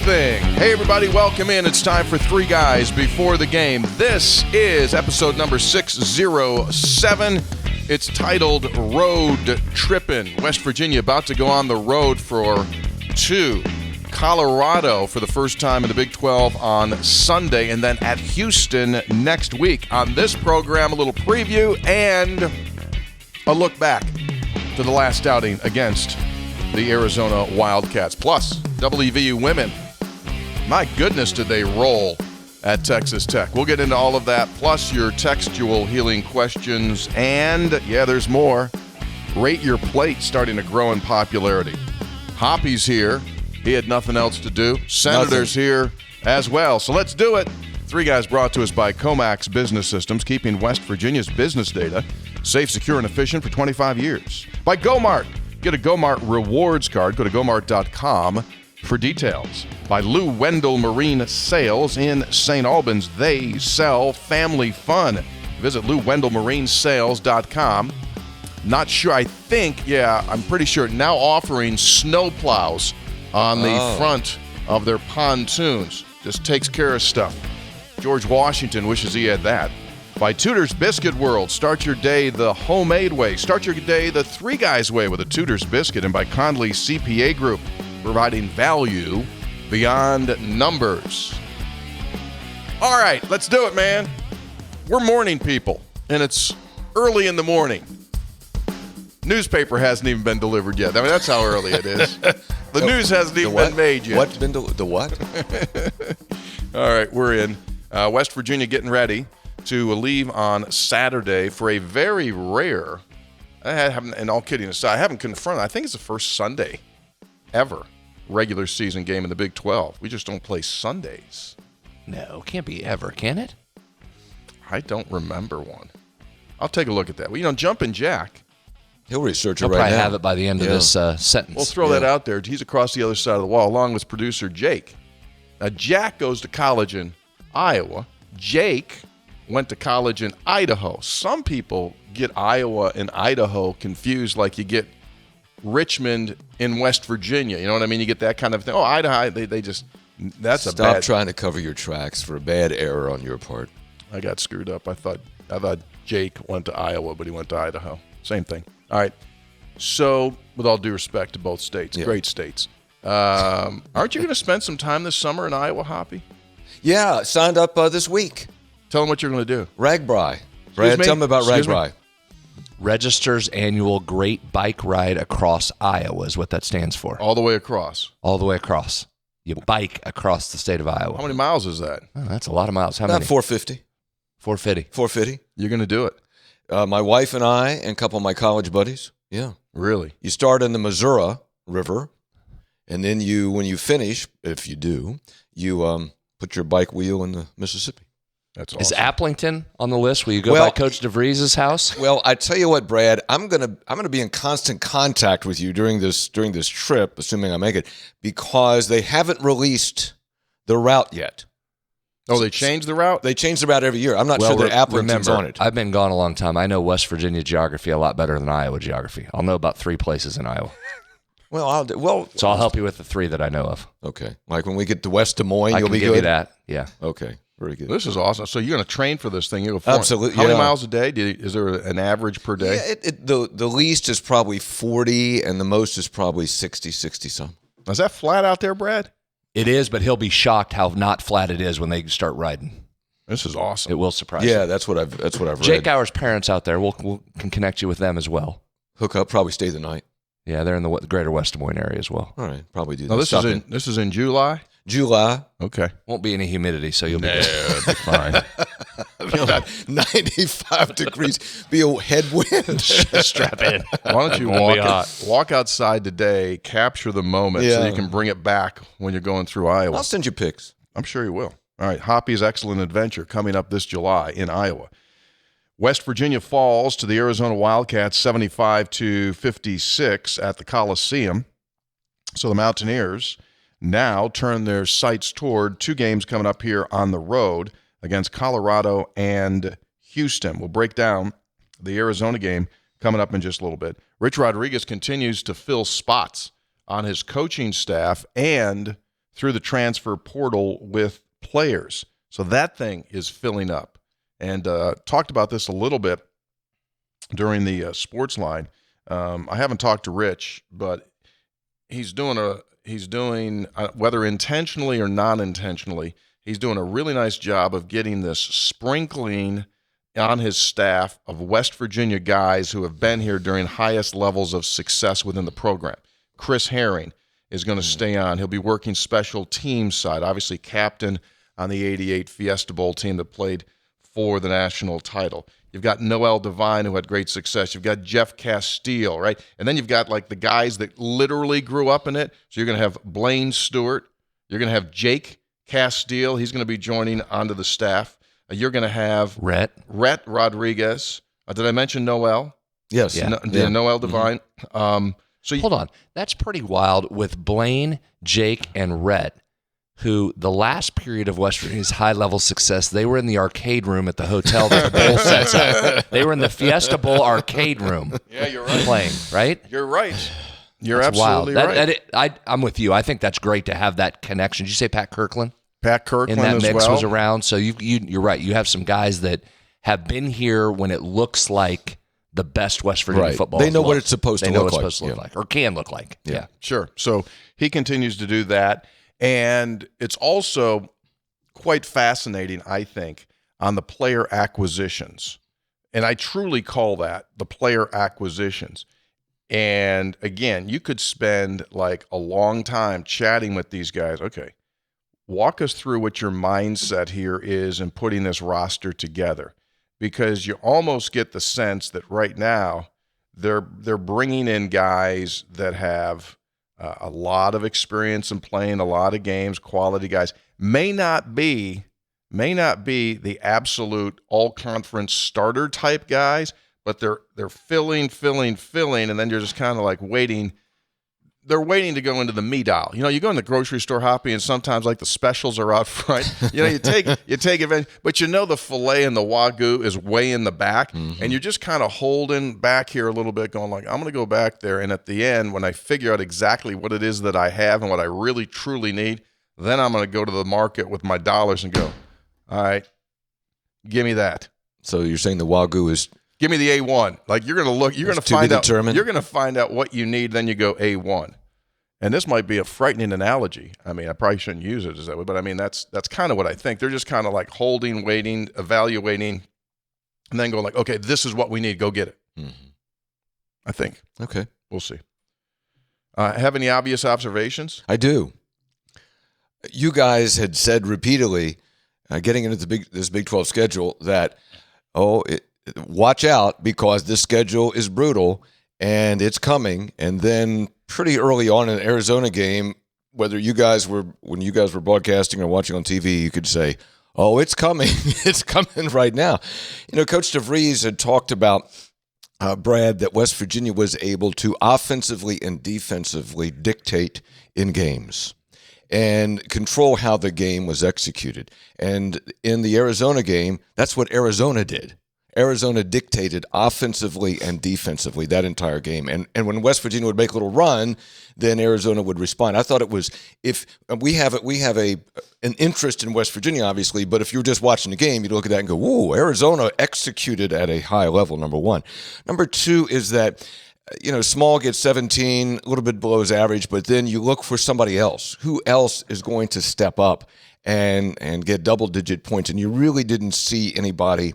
thing. Hey, everybody, welcome in. It's time for Three Guys Before the Game. This is episode number 607. It's titled Road Trippin'. West Virginia about to go on the road for two. Colorado for the first time in the Big 12 on Sunday, and then at Houston next week. On this program, a little preview and a look back to the last outing against the Arizona Wildcats. Plus, WVU women. My goodness, did they roll at Texas Tech. We'll get into all of that, plus your textual healing questions, and, yeah, there's more. Rate Your Plate starting to grow in popularity. Hoppy's here. He had nothing else to do. Senator's here as well. So let's do it. Three Guys brought to us by Comax Business Systems, keeping West Virginia's business data safe, secure, and efficient for 25 years. By GoMart. Get a GoMart rewards card. Go to gomart.com for details. By Lou Wendell Marine Sales in St. Albans. They sell family fun. Visit LouWendellMarineSales.com. Not sure. I'm pretty sure now offering snow plows on the front of their pontoons. Just takes care of stuff. George Washington wishes he had that. By Tudor's Biscuit World, start your day the homemade way. Start your day the Three Guys way with a Tudor's Biscuit. And by Conley CPA Group, providing value beyond numbers. All right, let's do it, man. We're morning people, and it's early in the morning. Newspaper hasn't even been delivered yet. I mean, that's how early it is. The news hasn't even been made yet. What's been the what? All right, we're in. West Virginia getting ready to leave on Saturday for a very rare, and all kidding aside, I haven't confronted, I think it's the first Sunday ever regular season game in the Big 12. We just don't play Sundays. No, can't be ever, can it? I don't remember one. I'll take a look at that. Well, Jumpin' Jack. He'll research it He'll right now. probably have it by the end of this sentence. We'll throw that out there. He's across the other side of the wall, along with producer Jake. Now, Jack goes to college in Iowa. Jake went to college in Idaho. Some people get Iowa and Idaho confused, like you get Richmond in West Virginia. You know what I mean? You get that kind of thing. Oh, Idaho, they just, that's a bad. Stop trying to cover your tracks for a bad error on your part. I got screwed up. I thought Jake went to Iowa, but he went to Idaho. Same thing. All right. So, with all due respect to both states, great states. Aren't you going to spend some time this summer in Iowa, Hoppy? Yeah, signed up this week. Tell them what you're going to do. Ragbri. Brad, tell me about Ragbri. Registers Annual Great Bike Ride Across Iowa is what that stands for. All the way across? All the way across. You bike across the state of Iowa. How many miles is that? Oh, that's a lot of miles. How About many? 450. 450. 450. You're going to do it? My wife and I and a couple of my college buddies. Yeah. Really? You start in the Missouri River, and then when you finish, if you do, you put your bike wheel in the Mississippi. That's awesome. Is Applington on the list? Will you go by Coach DeVries' house? Well, I tell you what, Brad, I'm gonna be in constant contact with you during this trip, assuming I make it, because they haven't released the route yet. Oh, they changed the route? They change the route every year. I'm not sure that Applington's on it. I've been gone a long time. I know West Virginia geography a lot better than Iowa geography. I'll know about 3 places in Iowa. So I'll help you with the 3 that I know of. Okay. Like when we get to West Des Moines, I you'll can be give good? you that. Yeah. Okay. Very good. This is awesome. So you're going to train for this thing? Absolutely. How many miles a day? Is there an average per day? Yeah, the least is probably 40, and the most is probably 60 some. Is that flat out there, Brad? It is, but he'll be shocked how not flat it is when they start riding. This is awesome. It will surprise you. Yeah, that's what I've read. Jake Hour's parents out there, we can connect you with them as well. Hook up, probably stay the night. Yeah, they're in the greater West Des Moines area as well. All right, probably do that. No, this is in July? July. Okay. Won't be any humidity, so you'll be good. It'll be fine. 95 degrees. Be a headwind. Strap in. Why don't you walk outside today, capture the moment so you can bring it back when you're going through Iowa. I'll send you pics. I'm sure you will. All right, Hoppy's Excellent Adventure coming up this July in Iowa. West Virginia falls to the Arizona Wildcats 75-56 at the Coliseum. So the Mountaineers now turn their sights toward 2 games coming up here on the road against Colorado and Houston. We'll break down the Arizona game coming up in just a little bit. Rich Rodriguez continues to fill spots on his coaching staff and through the transfer portal with players. So that thing is filling up. And talked about this a little bit during the sports line. I haven't talked to Rich, but he's doing whether intentionally or non-intentionally, he's doing a really nice job of getting this sprinkling on his staff of West Virginia guys who have been here during highest levels of success within the program. Chris Herring is going to stay on. He'll be working special teams side, obviously captain on the 88 Fiesta Bowl team that played for the national title. You've got Noel Devine, who had great success. You've got Jeff Castile, right? And then you've got like the guys that literally grew up in it. So you're going to have Blaine Stewart. You're going to have Jake Castile. He's going to be joining onto the staff. You're going to have Rhett Rodriguez. Did I mention Noel? Yes. Yeah. Noel Devine. Mm-hmm. Hold on. That's pretty wild with Blaine, Jake, and Rhett, who the last period of West Virginia's high-level success, they were in the arcade room at the hotel that the bowl sets up. They were in the Fiesta Bowl arcade room. Yeah, you're right. Playing, right? You're right. You're that's absolutely wild. right. I'm with you. I think that's great to have that connection. Did you say Pat Kirkland? Pat Kirkland in that as mix well was around. So you're right. You have some guys that have been here when it looks like the best West Virginia football. They know what it's supposed to look like. They know what it's supposed to look like, or can look like. Yeah, sure. So he continues to do that. And it's also quite fascinating, I think, on the player acquisitions. And I truly call that the player acquisitions. And again, you could spend like a long time chatting with these guys. Okay, walk us through what your mindset here is in putting this roster together. Because you almost get the sense that right now they're bringing in guys that have a lot of experience in playing a lot of games, quality guys. May not be the absolute all-conference starter type guys, but they're filling, and then you're just kind of like waiting. They're waiting to go into the meat aisle. You know, you go in the grocery store, Hoppy, and sometimes like the specials are out front. You know, you take advantage, but you know the filet and the Wagyu is way in the back, and you're just kind of holding back here a little bit, going like, I'm going to go back there, and at the end, when I figure out exactly what it is that I have and what I really truly need, then I'm going to go to the market with my dollars and go, all right, give me that. So you're saying the Wagyu is... Give me the A1. Like you're going to look, you're going to find out. You're going to find out what you need. Then you go A1. And this might be a frightening analogy. I mean, I probably shouldn't use it as that way, but I mean that's kind of what I think. They're just kind of like holding, waiting, evaluating, and then going like, okay, this is what we need. Go get it. I think. Okay, we'll see. Have any obvious observations? I do. You guys had said repeatedly, getting into this Big 12 schedule, that watch out because this schedule is brutal and it's coming. And then pretty early on in the Arizona game, when you guys were broadcasting or watching on TV, you could say, oh, it's coming. It's coming right now. You know, Coach DeVries had talked about, Brad, that West Virginia was able to offensively and defensively dictate in games and control how the game was executed. And in the Arizona game, that's what Arizona did. Arizona dictated offensively and defensively that entire game. And when West Virginia would make a little run, then Arizona would respond. I thought it was, if we have an interest in West Virginia, obviously, but if you're just watching the game, you'd look at that and go, whoa, Arizona executed at a high level, number one. Number two is that, you know, Small gets 17, a little bit below his average, but then you look for somebody else. Who else is going to step up and get double-digit points? And you really didn't see anybody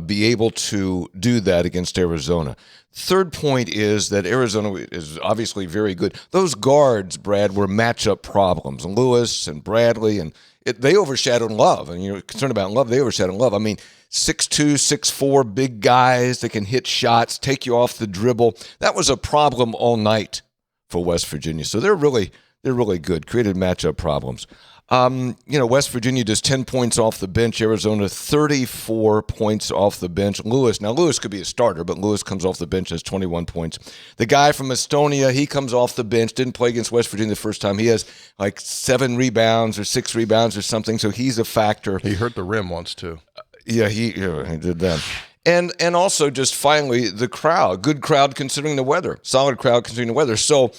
be able to do that against Arizona. Third point is that Arizona is obviously very good. Those guards, Brad, were matchup problems. Lewis and Bradley, and they overshadowed Love. And you're concerned about Love, they overshadowed Love. I mean, 6'2", 6'4", big guys that can hit shots, take you off the dribble. That was a problem all night for West Virginia. So they're really good, created matchup problems. You know, West Virginia does 10 points off the bench. Arizona, 34 points off the bench. Lewis could be a starter, but Lewis comes off the bench, has 21 points. The guy from Estonia, he comes off the bench, didn't play against West Virginia the first time. He has like 7 rebounds or 6 rebounds or something, so he's a factor. He hurt the rim once, too. Yeah, he did that. And also just finally, the crowd. Good crowd considering the weather. Solid crowd considering the weather. So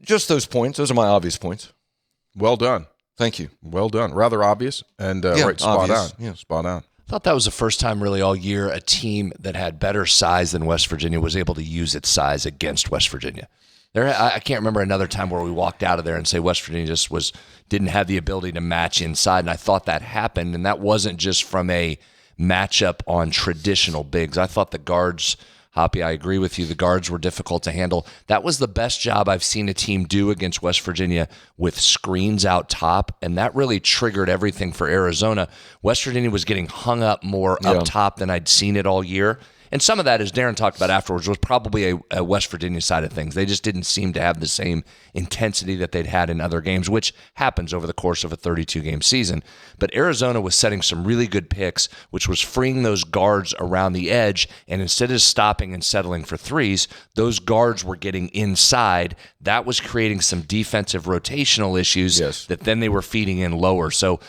just those points. Those are my obvious points. Well done. Thank you. Well done. Rather obvious and right, spot obvious. on. Yeah, spot on. I thought that was the first time really all year a team that had better size than West Virginia was able to use its size against West Virginia. I can't remember another time where we walked out of there and say West Virginia just didn't have the ability to match inside, and I thought that happened, and that wasn't just from a matchup on traditional bigs. I thought the guards, Hoppy, I agree with you, the guards were difficult to handle. That was the best job I've seen a team do against West Virginia with screens out top, and that really triggered everything for Arizona. West Virginia was getting hung up more up top than I'd seen it all year. And some of that, as Darren talked about afterwards, was probably a West Virginia side of things. They just didn't seem to have the same intensity that they'd had in other games, which happens over the course of a 32-game season. But Arizona was setting some really good picks, which was freeing those guards around the edge. And instead of stopping and settling for threes, those guards were getting inside. That was creating some defensive rotational issues that then they were feeding in lower. So,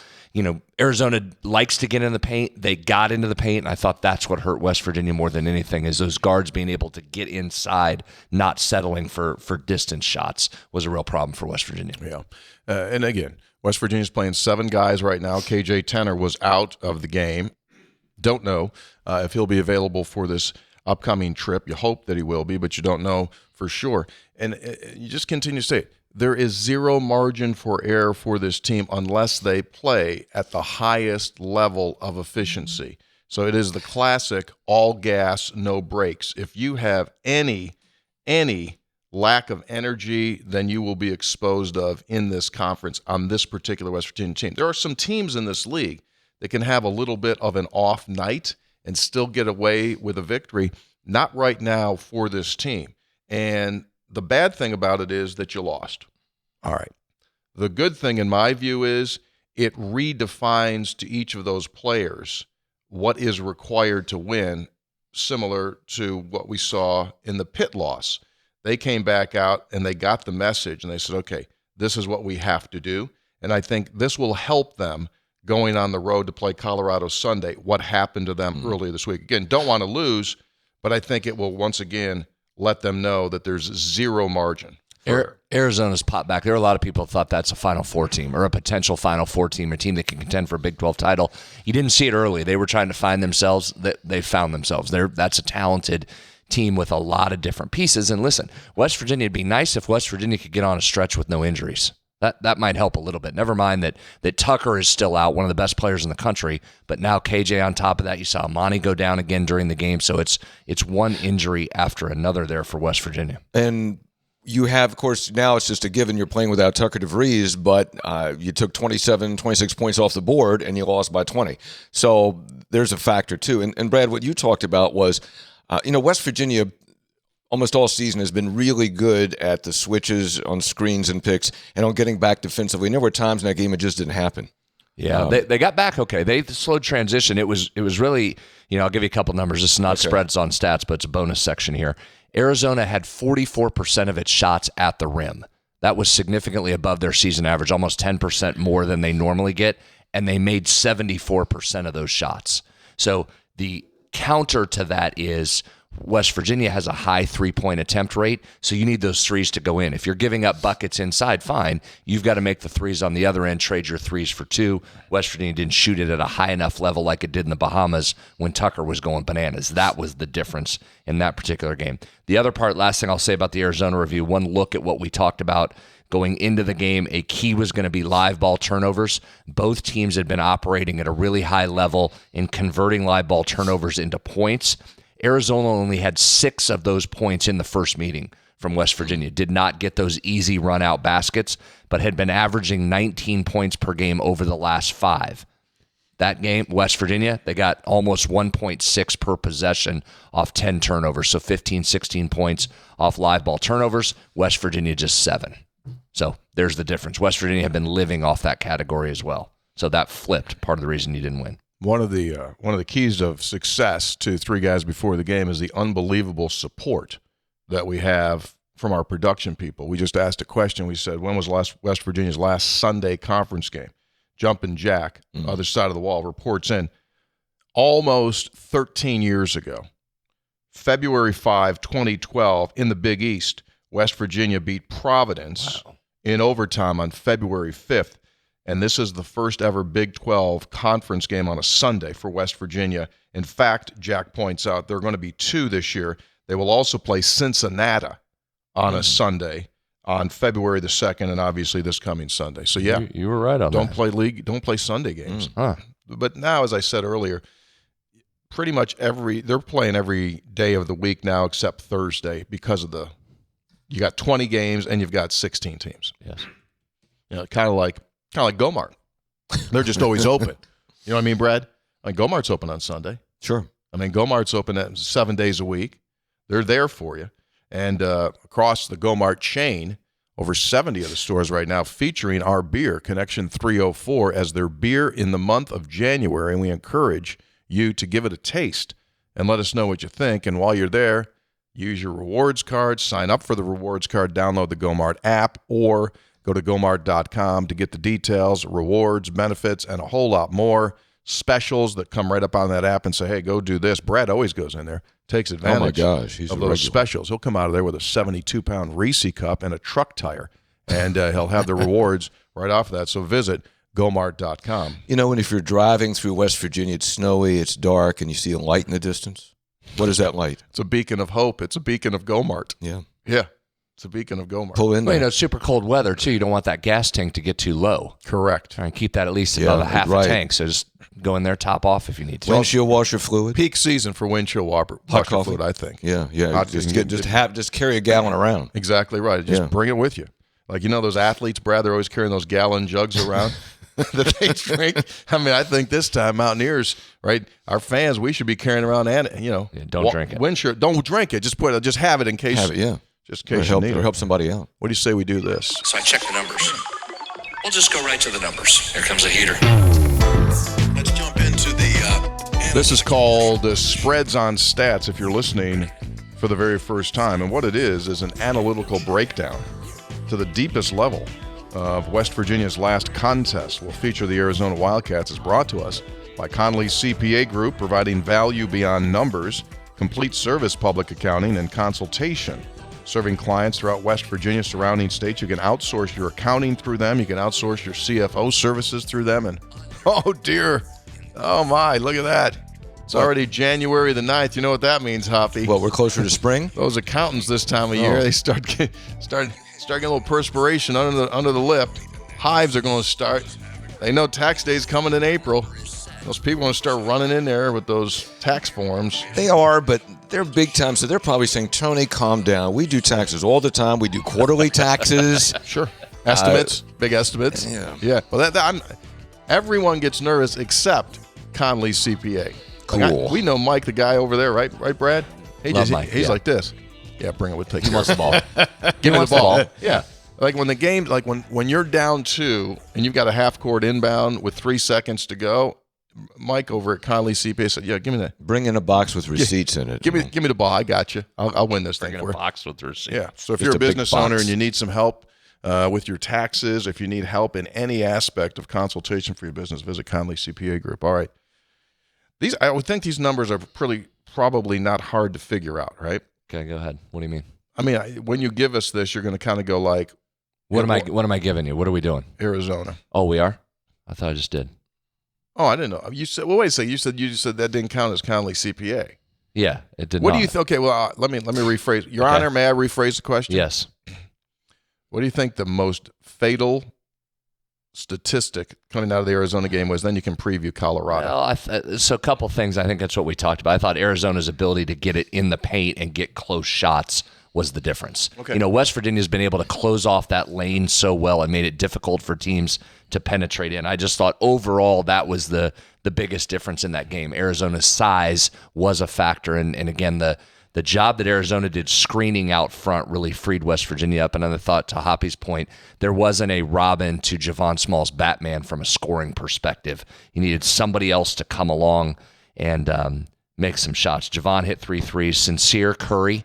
Arizona likes to get in the paint. They got into the paint, and I thought that's what hurt West Virginia more than anything, is those guards being able to get inside, not settling for distance shots was a real problem for West Virginia. Yeah. And again, West Virginia's playing 7 guys right now. KJ Tenor was out of the game. Don't know if he'll be available for this upcoming trip. You hope that he will be, but you don't know for sure. And you just continue to say it. There is zero margin for error for this team unless they play at the highest level of efficiency. So it is the classic all gas, no brakes. If you have any lack of energy, then you will be exposed of in this conference on this particular West Virginia team. There are some teams in this league that can have a little bit of an off night and still get away with a victory. Not right now for this team. And the bad thing about it is that you lost. All right. The good thing, in my view, is it redefines to each of those players what is required to win, similar to what we saw in the Pitt loss. They came back out and they got the message and they said, okay, this is what we have to do. And I think this will help them going on the road to play Colorado Sunday, what happened to them earlier this week. Again, don't want to lose, but I think it will once again let them know that there's zero margin. Arizona's popped back. There are a lot of people who thought that's a Final Four team or a potential Final Four team, a team that can contend for a Big 12 title. You didn't see it early. They were trying to find themselves. They found themselves. That's a talented team with a lot of different pieces. And listen, West Virginia, it'd be nice if West Virginia could get on a stretch with no injuries. That might help a little bit. Never mind that Tucker is still out, one of the best players in the country, but now KJ on top of that. You saw Monty go down again during the game, so it's one injury after another there for West Virginia. And you have, of course, now it's just a given you're playing without Tucker DeVries, but you took 26 points off the board and you lost by 20. So there's a factor too. And Brad, what you talked about was, West Virginia almost all season has been really good at the switches on screens and picks and on getting back defensively. And there were times in that game it just didn't happen. Yeah, they got back okay. They slowed transition. It was really, I'll give you a couple numbers. This is not spreads on stats, but it's a bonus section here. Arizona had 44% of its shots at the rim. That was significantly above their season average, almost 10% more than they normally get, and they made 74% of those shots. So the counter to that is West Virginia has a high three-point attempt rate, so you need those threes to go in. If you're giving up buckets inside, fine. You've got to make the threes on the other end, trade your threes for 2. West Virginia didn't shoot it at a high enough level like it did in the Bahamas when Tucker was going bananas. That was the difference in that particular game. The other part, last thing I'll say about the Arizona review, one look at what we talked about going into the game, a key was going to be live ball turnovers. Both teams had been operating at a really high level in converting live ball turnovers into points. Arizona only had 6 of those points in the first meeting from West Virginia. Did not get those easy run-out baskets, but had been averaging 19 points per game over the last 5. That game, West Virginia, they got almost 1.6 per possession off 10 turnovers, so 15, 16 points off live ball turnovers. West Virginia just 7. So there's the difference. West Virginia have been living off that category as well. So that flipped part of the reason you didn't win. One of the keys of success to 3 guys before the game is the unbelievable support that we have from our production people. We just asked a question. We said, when was West Virginia's last Sunday conference game? Jumpin' Jack, other side of the wall, reports in almost 13 years ago, February 5, 2012, in the Big East, West Virginia beat Providence in overtime on February 5th. And this is the first ever Big 12 conference game on a Sunday for West Virginia. In fact, Jack points out there are going to be 2 this year. They will also play Cincinnati on a Sunday on February the 2nd, and obviously this coming Sunday. So, yeah. You were right on that. Don't play Sunday games. But now, as I said earlier, pretty much they're playing every day of the week now except Thursday because of you got 20 games and you've got 16 teams. Yes. Kind of like Gomart. They're just always open. You know what I mean, Brad? Gomart's open on Sunday. Sure. Gomart's open 7 days a week. They're there for you. And across the Gomart chain, over 70 of the stores right now featuring our beer, Connection 304, as their beer in the month of January. And we encourage you to give it a taste and let us know what you think. And while you're there, use your rewards card, sign up for the rewards card, download the Gomart app, or go to gomart.com to get the details, rewards, benefits, and a whole lot more. Specials that come right up on that app and say, hey, go do this. Brad always goes in there, takes advantage he's of those specials. He'll come out of there with a 72-pound Reese cup and a truck tire, and he'll have the rewards right off of that. So visit gomart.com. And if you're driving through West Virginia, it's snowy, it's dark, and you see a light in the distance, what is that light? It's a beacon of hope. It's a beacon of Gomart. Yeah. Yeah. It's a beacon of Gomart. Pull in there. Well, super cold weather, too. You don't want that gas tank to get too low. Correct. Try and keep that at least above a half a tank. So just go in there, top off if you need to. Windshield washer fluid. Peak season for windshield washer fluid, I think. Yeah. Just carry a gallon around. Exactly right. Just bring it with you. Like, those athletes, Brad, they're always carrying those gallon jugs around that they drink. I think this time, Mountaineers, right, our fans, we should be carrying around don't drink it. Windshield. Don't drink it. Just have it in case. Have it, yeah. Just in case you need it. Or help somebody out. What do you say we do this? So I check the numbers. We'll just go right to the numbers. Here comes a heater. Let's jump into the... This is called Spreads on Stats, if you're listening for the very first time. And what it is an analytical breakdown to the deepest level of West Virginia's last contest. Will feature the Arizona Wildcats. Is brought to us by Conley's CPA Group, providing value beyond numbers, complete service public accounting, and consultation. Serving clients throughout West Virginia, surrounding states. You can outsource your accounting through them. You can outsource your CFO services through them. And, oh, dear. Oh, my. Look at that. It's already January the 9th. You know what that means, Hoppy? Well, we're closer to spring. Those accountants this time of year, they start getting a little perspiration under the lip. Hives are going to start. They know tax day's coming in April. Those people are going to start running in there with those tax forms. They are, but they're big time, so they're probably saying, Tony, calm down. We do taxes all the time. We do quarterly taxes. Sure. Estimates, big estimates. Yeah. Well, everyone gets nervous except Conley's CPA. Cool. We know Mike, the guy over there, right, Brad? Love Mike, he's like this. Yeah, bring it with take. He wants the ball. Give me the ball. Yeah. Like when the game, like when you're down 2 and you've got a half court inbound with 3 seconds to go, Mike over at Conley CPA said, "Yeah, give me that. Bring in a box with receipts in it. Give me the ball. I got you. I'll win this thing." Bring in a box with receipts. Yeah. So if Just you're a big business box. owner and you need some help with your taxes, if you need help in any aspect of consultation for your business, visit Conley CPA Group. All right. I would think these numbers are probably not hard to figure out, right? Okay, go ahead. What do you mean? When you give us this, you're going to kind of go like, What am I giving you? What are we doing? Arizona. Oh, we are? I thought I just did. Oh, I didn't know. You said, well, wait a second. You said that didn't count as Conley CPA. Yeah, it did What not. do you think? Okay, well, let me rephrase. Your Honor, may I rephrase the question? Yes. What do you think the most fatal statistic coming out of the Arizona game was? Then you can preview Colorado. Well, so a couple things. I think that's what we talked about. I thought Arizona's ability to get it in the paint and get close shots was the difference. Okay. West Virginia's been able to close off that lane so well and made it difficult for teams to penetrate in. I just thought overall that was the biggest difference in that game. Arizona's size was a factor, and again, the job that Arizona did screening out front really freed West Virginia up. And I thought, to Hoppy's point, there wasn't a Robin to Javon Small's Batman from a scoring perspective. You needed somebody else to come along and make some shots. Javon hit 3 threes. Sincere Curry,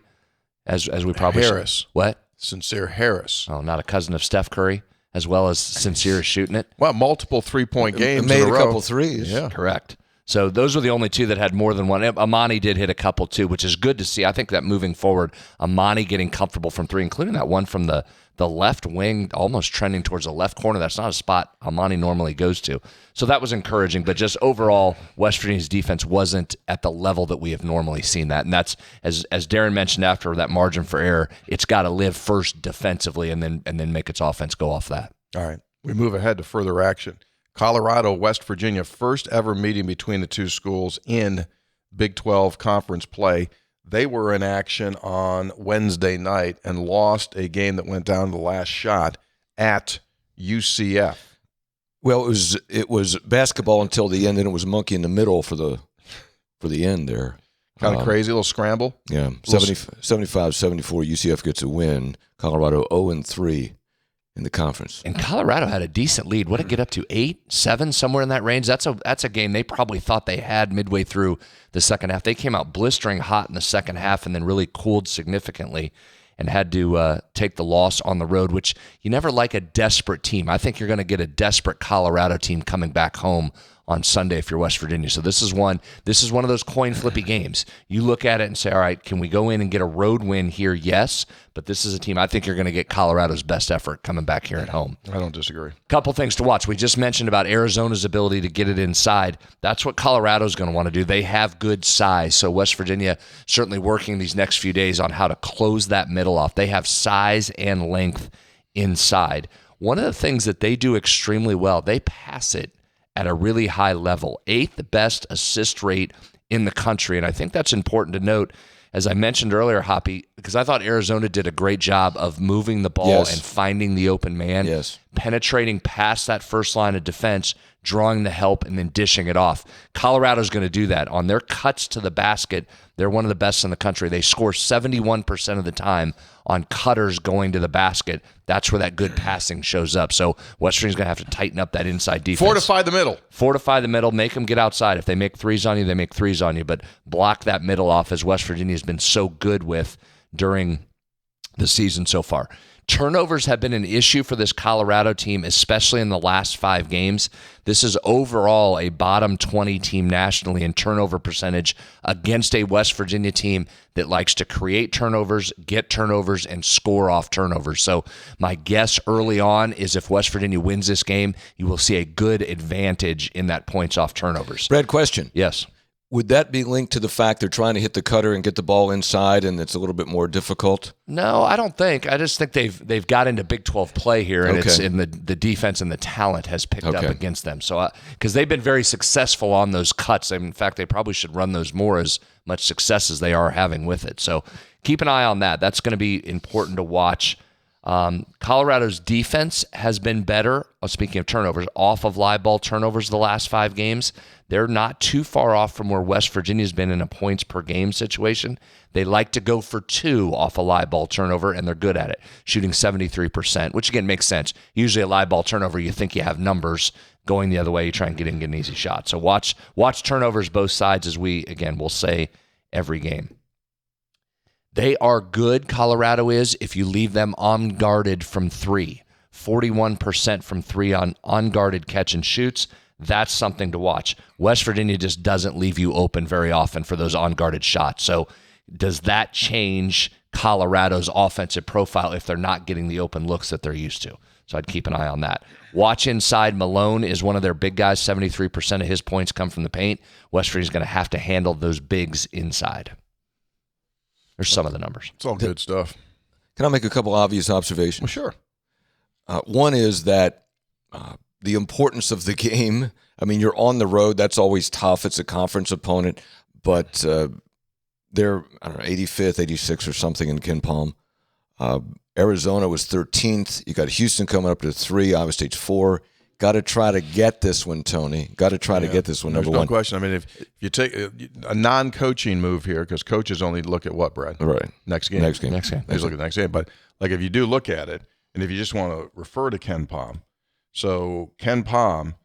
as we probably Harris. What? Sincere Harris. Oh, not a cousin of Steph Curry, as well as Sincere is shooting it. Well, multiple 3-point games Made in a row. couple threes. Yeah. Correct. So those were the only two that had more than one. Amani did hit a couple too, which is good to see. I think that moving forward, Amani getting comfortable from three, including that one from the left wing, almost trending towards the left corner. That's not a spot Amani normally goes to. So that was encouraging. But just overall, West Virginia's defense wasn't at the level that we have normally seen that. And that's, as Darren mentioned after, that margin for error, it's got to live first defensively and then make its offense go off that. All right. We move ahead to further action. Colorado, West Virginia, first ever meeting between the two schools in Big 12 conference play. They were in action on Wednesday night and lost a game that went down to the last shot at UCF. Well, it was basketball until the end, and it was monkey in the middle for the end there. Kind of crazy, little scramble. Yeah, 75-74, UCF gets a win. Colorado 0-3. In the conference. And Colorado had a decent lead. What did it get up to? 8, 7, somewhere in that range? That's a game they probably thought they had midway through the second half. They came out blistering hot in the second half and then really cooled significantly and had to take the loss on the road, which you never like a desperate team. I think you're going to get a desperate Colorado team coming back home on Sunday if you're West Virginia. So this is one of those coin flippy games. You look at it and say, all right, can we go in and get a road win here? Yes, but this is a team I think you're going to get Colorado's best effort coming back here at home. I don't disagree. Couple things to watch. We just mentioned about Arizona's ability to get it inside. That's what Colorado's going to want to do. They have good size. So West Virginia certainly working these next few days on how to close that middle off. They have size and length inside. One of the things that they do extremely well, they pass it at a really high level. 8th best assist rate in the country. And I think that's important to note, as I mentioned earlier, Hoppy, because I thought Arizona did a great job of moving the ball and finding the open man, penetrating past that first line of defense, drawing the help, and then dishing it off. Colorado's going to do that. On their cuts to the basket, they're one of the best in the country. They score 71% of the time on cutters going to the basket. That's where that good passing shows up. So West Virginia's going to have to tighten up that inside defense. Fortify the middle. Fortify the middle. Make them get outside. If they make threes on you, they make threes on you. But block that middle off, as West Virginia's been so good with during the season so far. Turnovers have been an issue for this Colorado team, especially in the last 5 games. This is overall a bottom 20 team nationally in turnover percentage against a West Virginia team that likes to create turnovers, get turnovers, and score off turnovers. So my guess early on is if West Virginia wins this game, you will see a good advantage in that points off turnovers. Brad, question. Yes. Would that be linked to the fact they're trying to hit the cutter and get the ball inside, and it's a little bit more difficult? No, I don't think. I just think they've got into Big 12 play here, and it's in the defense and the talent has picked up against them. So because they've been very successful on those cuts. In fact, they probably should run those more, as much success as they are having with it. So keep an eye on that. That's going to be important to watch. Colorado's defense has been better. Speaking of turnovers, off of live ball turnovers the last 5 games. They're not too far off from where West Virginia's been in a points per game situation. They like to go for 2 off a live ball turnover, and they're good at it, shooting 73%, which again makes sense. Usually a live ball turnover, you think you have numbers going the other way. You try and get an easy shot. So watch turnovers both sides, as we'll say every game. They are good, Colorado is, if you leave them unguarded from 3. 41% from 3 on unguarded catch and shoots. That's something to watch. West Virginia just doesn't leave you open very often for those unguarded shots. So does that change Colorado's offensive profile if they're not getting the open looks that they're used to? So I'd keep an eye on that. Watch inside. Malone is one of their big guys. 73% of his points come from the paint. West Virginia's going to have to handle those bigs inside. There's some of the numbers. It's all good stuff. Can I make a couple obvious observations? Well, sure. One is that the importance of the game. I mean, you're on the road. That's always tough. It's a conference opponent. But they're, 85th, 86th or something in KenPom. Arizona was 13th. You got Houston coming up to 3. Iowa State's 4. Got to try to get this one, Tony. Got to try to get this one, There's number no one. question. I mean, if you take a non-coaching move here, because coaches only look at what, Brad? Right. Next game. Next game. They just look at the next game. But like if you do look at it, and if you just want to refer to KenPom, so KenPom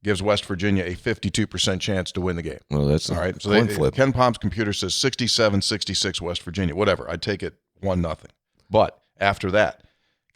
gives West Virginia a 52% chance to win the game. Well, that's all right. So coin flip. KenPom's computer says 67-66 West Virginia. Whatever. I'd take it 1-0. But after that,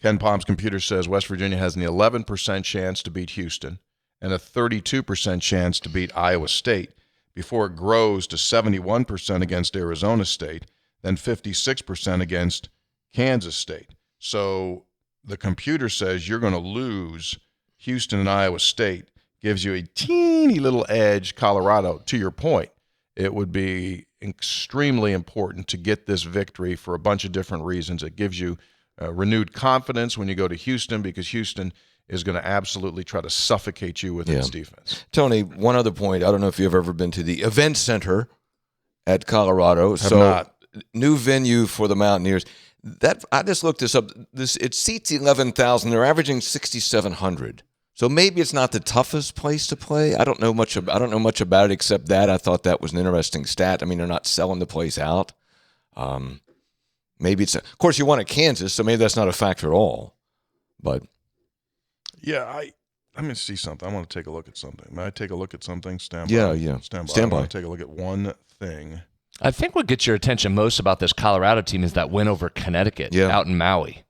KenPom's computer says West Virginia has an 11% chance to beat Houston and a 32% chance to beat Iowa State. before it grows to 71% against Arizona State, then 56% against Kansas State. So the computer says you're going to lose Houston and Iowa State, gives you a teeny little edge. Colorado, to your point, it would be extremely important to get this victory for a bunch of different reasons. It gives you renewed confidence when you go to Houston, because Houston is going to absolutely try to suffocate you with its defense. Tony, one other point. I don't know if you've ever been to the event center at Colorado. Have not. New venue for the Mountaineers. That I just looked this up. It seats 11,000. They're averaging 6,700. So maybe it's not the toughest place to play. I don't know much about it except that I thought that was an interesting stat. I mean, they're not selling the place out. Maybe it's of course you want at Kansas, so maybe that's not a factor at all. But yeah, I'm going to see something. I want to take a look at something. May I take a look at something? Stand by. Yeah. Stand by. Stand I by. want to take a look at one thing. I think what gets your attention most about this Colorado team is that win over Connecticut out in Maui.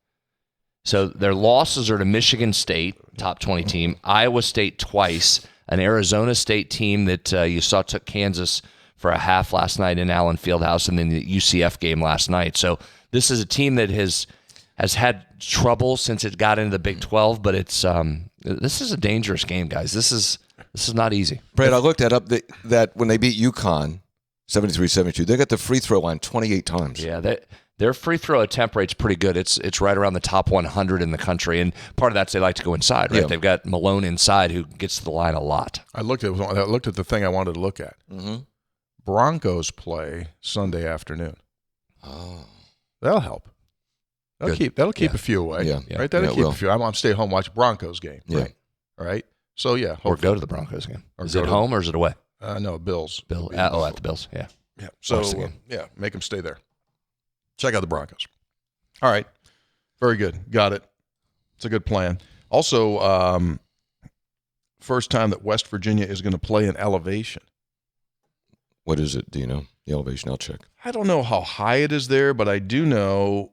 So their losses are to Michigan State, top 20 team, Iowa State twice, an Arizona State team that you saw took Kansas for a half last night in Allen Fieldhouse, and then the UCF game last night. So this is a team that has had trouble since it got into the Big 12, but it's this is a dangerous game, guys. This is not easy. Brad, I looked that when they beat UConn 73-72, they got the free throw line 28 times. Yeah, their free throw attempt rate's pretty good. It's right around the top 100 in the country, and part of that's they like to go inside, right? Yeah. They've got Malone inside who gets to the line a lot. I looked at the thing I wanted to look at. Mm-hmm. Broncos play Sunday afternoon. Oh, That'll help. That'll keep a few away. Yeah. Right. That'll Yeah, it keep will. a few. I'm stay home watch Broncos game. Yeah. Right. All right. So yeah. Or hopefully. go to the Broncos game. Or Is go it to- home or is it away? No, Bills. At the Bills, yeah. Yeah. So Watch the game. make them stay there. Check out the Broncos. All right. Very good. Got it. It's a good plan. Also, first time that West Virginia is going to play in elevation. what is it? Do you know the elevation? I'll check. I don't know how high it is there, but I do know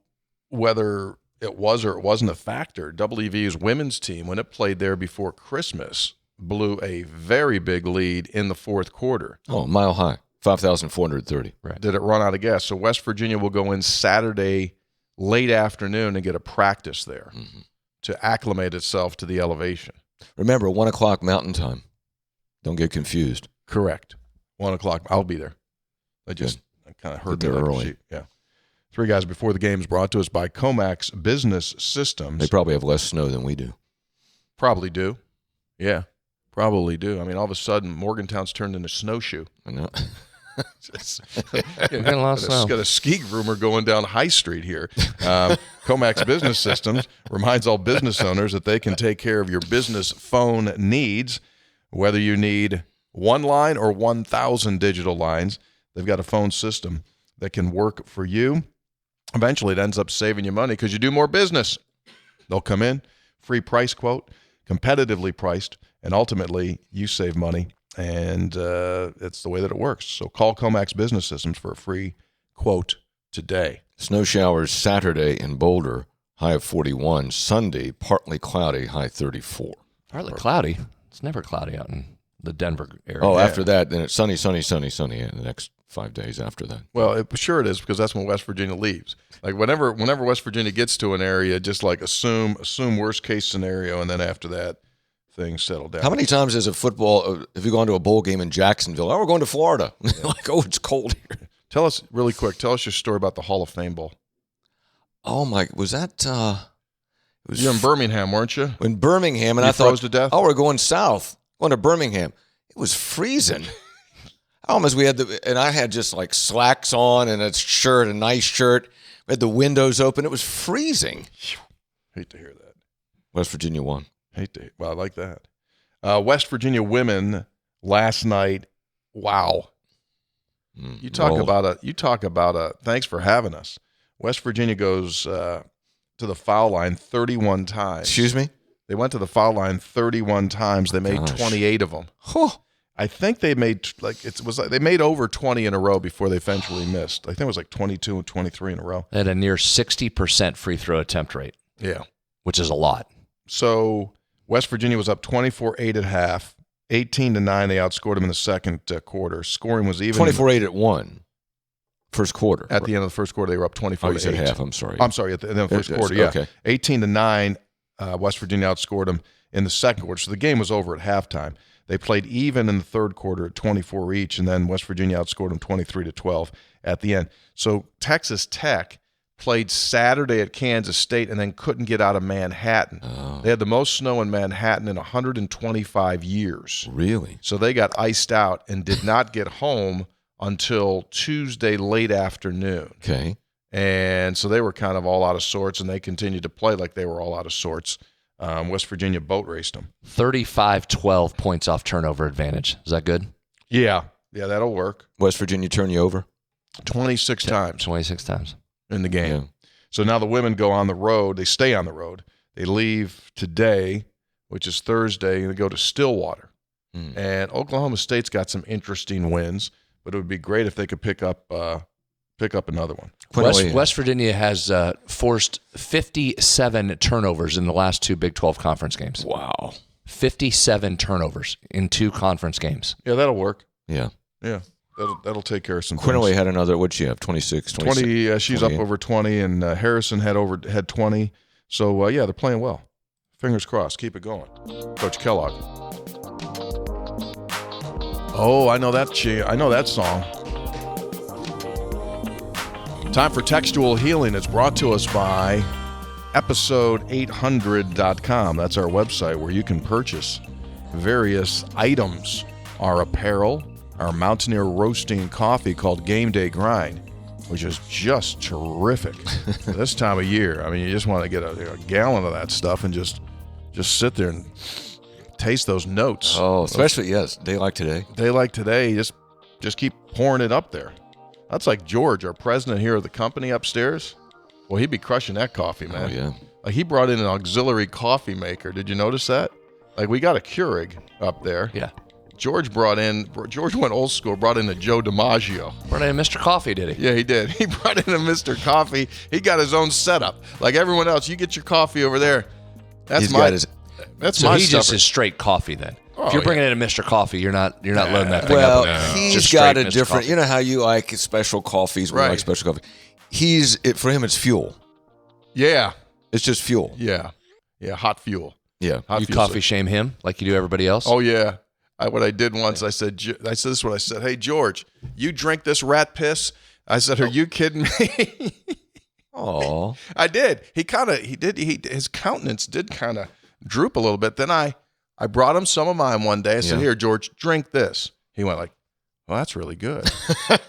whether it was or it wasn't a factor. WVU's women's team, when it played there before Christmas, blew a very big lead in the fourth quarter. Oh, mile high, 5,430. Right. Did it run out of gas? So West Virginia will go in Saturday late afternoon and get a practice there to acclimate itself to the elevation. Remember, 1 o'clock Mountain Time. Don't get confused. Correct. 1 o'clock. I'll be there. I kind of heard Get there me like a early. sheep. Yeah. Three Guys Before the Game is brought to us by Comax Business Systems. They probably have less snow than we do. Probably do. Yeah. Probably do. I mean, all of a sudden, Morgantown's turned into snowshoe. I know. Getting a lot of snow. Got a ski groomer going down High Street here. Comax Business Systems reminds all business owners that they can take care of your business phone needs, whether you need one line or 1,000 digital lines. They've got a phone system that can work for you. Eventually, it ends up saving you money because you do more business. They'll come in, free price quote, competitively priced, and ultimately you save money. And it's the way that it works. So call Comax Business Systems for a free quote today. Snow showers Saturday in Boulder, high of 41. Sunday, partly cloudy, high 34. Partly cloudy. It's never cloudy out in the Denver area. Oh, after that, then it's sunny, sunny, sunny, sunny the next 5 days after that. Well, sure it is, because that's when West Virginia leaves. Like whenever West Virginia gets to an area, just like assume worst case scenario, and then after that, things settle down. How many times as a football, have you gone to a bowl game in Jacksonville? Oh, we're going to Florida. Like, oh, it's cold here. Tell us really quick. Tell us your story about the Hall of Fame Bowl. Oh, my, was that, it was You're in Birmingham, weren't you? in Birmingham, and You I thought, froze to death? oh, we're going south, going to Birmingham. It was freezing. And I had just like slacks on and a shirt, a nice shirt. We had the windows open. It was freezing. Hate to hear that. West Virginia won. Well, I like that. West Virginia women last night. Wow. You talk about a. Thanks for having us. West Virginia goes to the foul line 31 times. Excuse me? They went to the foul line 31 times. They made 28 of them. Huh. I think they made they made over 20 in a row before they eventually missed. I think it was like 22 and 23 in a row. They had a near 60% free throw attempt rate, Yeah. which is a lot. So West Virginia was up 24-8 at half, 18-9, they outscored them in the second quarter. Scoring was even. 24-8 at 1. First quarter. At the end of the first quarter, they were up 24-8. Oh, you said half. I'm sorry. I'm sorry. At the end of the first quarter, yeah. Okay. 18-9, West Virginia outscored them in the second quarter. So the game was over at halftime. They played even in the third quarter at 24 each, and then West Virginia outscored them 23-12 at the end. So Texas Tech played Saturday at Kansas State and then couldn't get out of Manhattan. Oh. They had the most snow in Manhattan in 125 years. Really? So they got iced out and did not get home until Tuesday late afternoon. Okay. And so they were kind of all out of sorts, and they continued to play like they were all out of sorts. West Virginia boat raced them. 35-12 points off turnover advantage. Is that good? Yeah, that'll work. West Virginia turn you over? 26 times. 26 times. In the game. Yeah. So now the women go on the road. They stay on the road. They leave today, which is Thursday, and they go to Stillwater. And Oklahoma State's got some interesting wins, but it would be great if they could pick up another one. West Virginia has forced 57 turnovers in the last 2 Big 12 conference games. Wow. 57 turnovers in 2 conference games. Yeah, that'll work. Yeah. Yeah, that'll take care of some Quinley things. had another, what'd she have, 26? 20, she's 28. up over 20, and Harrison had 20. So, yeah, they're playing well. Fingers crossed. Keep it going. Coach Kellogg. Oh, I know that song. Time for Textual Healing. It's brought to us by episode800.com. That's our website where you can purchase various items. Our apparel, our Mountaineer roasting coffee called Game Day Grind, which is just terrific this time of year. I mean, you just want to get a gallon of that stuff and just sit there and taste those notes. Oh, especially, yes, day like today. Day like today, just keep pouring it up there. That's like George, our president here of the company upstairs. Well, he'd be crushing that coffee, man. Oh, yeah. Like he brought in an auxiliary coffee maker. Did you notice that? Like we got a Keurig up there. Yeah. George went old school, brought in a Joe DiMaggio. Brought in Mr. Coffee, did he? Yeah, he did. He brought in a Mr. Coffee. He got his own setup. Like everyone else, you get your coffee over there. That's He's my got his- that's So my he just stuff. is straight coffee then. Oh, if you're bringing in a Mr. Coffee, you're not loading that thing Well, up. he's Just got straight a Mr. different, Coffee. you know how you like special coffees, we Right. like special coffee. For him, it's fuel. Yeah. It's just fuel. Yeah. Yeah, hot fuel. Yeah. Hot You fuel. coffee shame him like you do everybody else? Oh yeah. What I did once, I said this is what I said. Hey George, you drink this rat piss? I said, are you kidding me? Oh. I did. His countenance did kind of droop a little bit. Then I brought him some of mine one day. I said, Yeah. here, George, drink this. He went like, well, that's really good.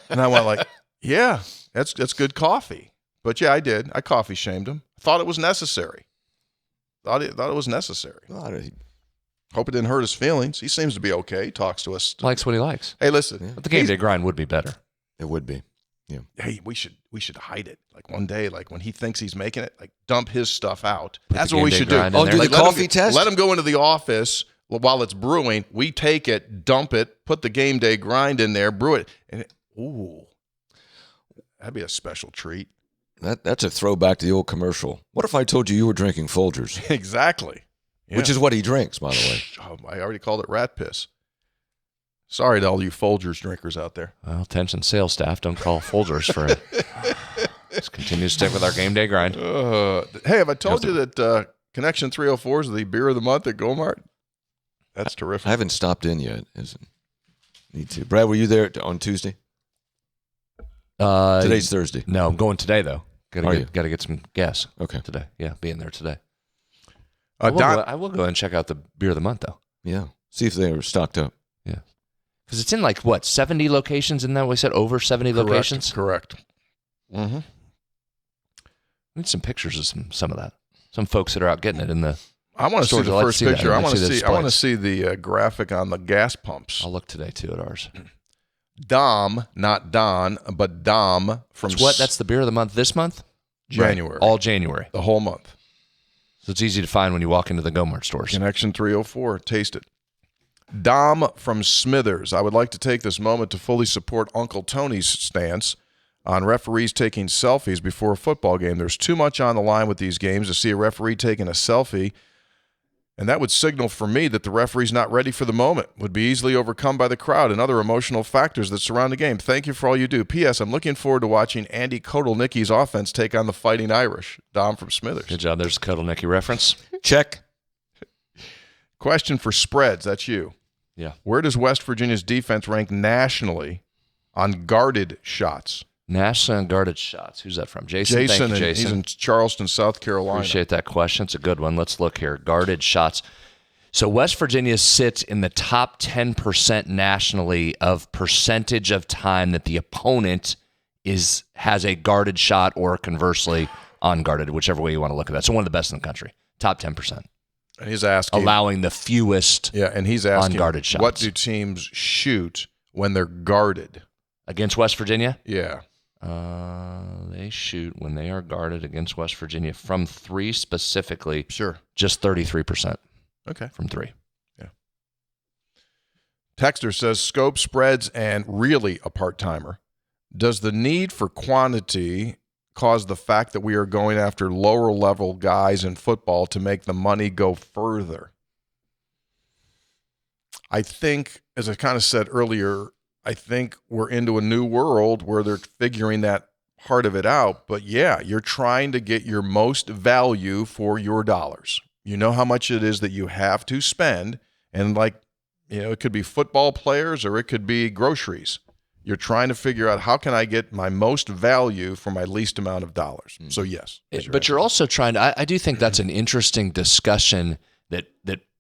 And I went like, yeah, that's good coffee. But yeah, I did. I coffee shamed him. Thought it was necessary. Thought it was necessary. Hope it didn't hurt his feelings. He seems to be okay. He talks to us. Likes what he likes. Hey, listen. But the game day grind would be better. It would be. Yeah. Hey, we should hide it. Like one day, like when he thinks he's making it, like dump his stuff out. Put That's the what we Game Day should do. grind in there. Do the Like, let him coffee test? Let him go into the office while it's brewing. We take it, dump it, put the game day grind in there, brew it, and ooh, that'd be a special treat. That's a throwback to the old commercial. What if I told you were drinking Folgers? Exactly. Yeah. Which is what he drinks, by the way. Oh, I already called it rat piss. Sorry to all you Folgers drinkers out there. Well, attention sales staff, don't call Folgers for it. Just continue to stick with our game day grind. Hey, have I told you that Connection 304 is the beer of the month at Go-Mart? That's terrific. I haven't stopped in yet. Need to. Brad, were you there on Tuesday? Today's Thursday. No, I'm going today though. Are you? Got to get some gas. Okay. Today, yeah, being there today. Don, I will go and check out the beer of the month though. Yeah. See if they were stocked up. Yeah, because it's in like what 70 locations. Isn't that what we said? Over 70 locations. Correct. Mm-hmm. We need some pictures of some of that. Some folks that are out getting it in the. I want to see Stores, the I'd like to first see that. picture. I'd I like to want to see see. the I want to displays. see the graphic on the gas pumps. I'll look today too at ours. Dom, not Don, but Dom from It's what? That's the beer of the month this month? January. Right. All January. The whole month. So it's easy to find when you walk into the Go-Mart stores. Connection 304. Taste it. Dom from Smithers. I would like to take this moment to fully support Uncle Tony's stance on referees taking selfies before a football game. There's too much on the line with these games to see a referee taking a selfie And that would signal for me that the referee's not ready for the moment, would be easily overcome by the crowd and other emotional factors that surround the game. Thank you for all you do. P.S. I'm looking forward to watching Andy Kotelnicki's offense take on the Fighting Irish. Dom from Smithers. Good job. There's a Kotelnicki reference. Check. Question for spreads. That's you. Yeah. Where does West Virginia's defense rank nationally on guarded shots? National unguarded shots. Who's that from? Jason. Thank you, Jason. He's in Charleston, South Carolina. Appreciate that question. It's a good one. Let's look here. Guarded shots. So West Virginia sits in the top 10% nationally of percentage of time that the opponent has a guarded shot or conversely unguarded, whichever way you want to look at that. So one of the best in the country. Top 10%. And he's asking, allowing the fewest and he's asking, unguarded shots. What do teams shoot when they're guarded? Against West Virginia? Yeah. They shoot when they are guarded against West Virginia from 3 specifically. Sure. Just 33%. Okay. From 3. Yeah. Texter says, scope, spreads, and really a part-timer. Does the need for quantity cause the fact that we are going after lower-level guys in football to make the money go further? I think, as I kind of said earlier, I think we're into a new world where they're figuring that part of it out. But yeah, you're trying to get your most value for your dollars. You know how much it is that you have to spend. And it could be football players or it could be groceries. You're trying to figure out how can I get my most value for my least amount of dollars. So yes. But you're also trying to, I do think that's an interesting discussion that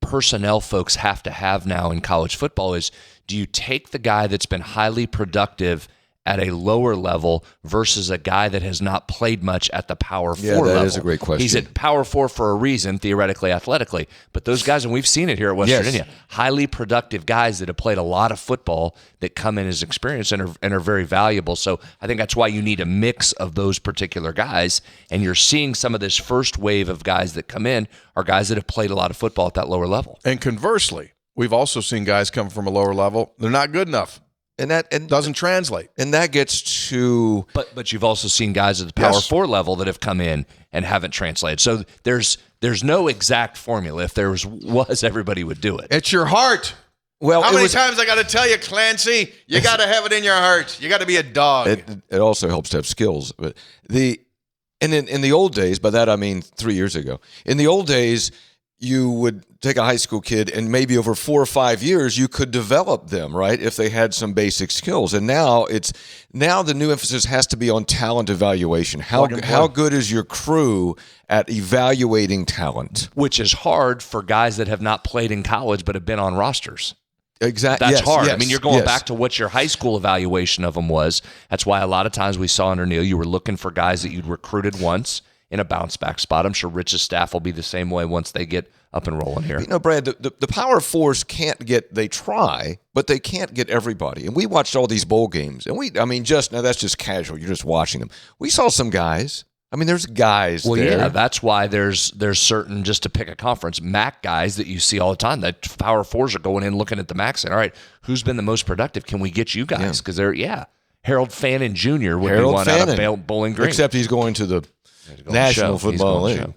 personnel folks have to have now in college football is, do you take the guy that's been highly productive at a lower level versus a guy that has not played much at the Power 4 level? Yeah, that is a great question. He's at Power 4 for a reason, theoretically, athletically. But those guys, and we've seen it here at West Virginia, highly productive guys that have played a lot of football that come in as experience and are very valuable. So I think that's why you need a mix of those particular guys. And you're seeing some of this first wave of guys that come in are guys that have played a lot of football at that lower level. And conversely, we've also seen guys come from a lower level. They're not good enough. And that doesn't translate. And that gets to... But you've also seen guys at the Power 4 level that have come in and haven't translated. So there's no exact formula. If there was, everybody would do it. It's your heart. Well, how many times I got to tell you, Clancy, you got to have it in your heart. You got to be a dog. It also helps to have skills. But in the old days, by that I mean 3 years ago, in the old days, you would take a high school kid and maybe over 4 or 5 years you could develop them, right, if they had some basic skills. And now the new emphasis has to be on talent evaluation. How good is your crew at evaluating talent? Which is hard for guys that have not played in college but have been on rosters. Exactly. That's hard. I mean, you're going back to what your high school evaluation of them was. That's why a lot of times we saw under Neil, you were looking for guys that you'd recruited once in a bounce back spot. I'm sure Rich's staff will be the same way once they get up and rolling here. Brad, the Power Fours they try, but they can't get everybody. And we watched all these bowl games, and that's just casual. You're just watching them. We saw some guys. I mean, there's guys there. Yeah, that's why there's certain, just to pick a conference, MAC guys that you see all the time. That Power Fours are going in looking at the MAC saying, all right, who's been the most productive? Can we get you guys? Because Harold Fannin Jr. would be one out of Bowling Green. Except he's going to the National Football League.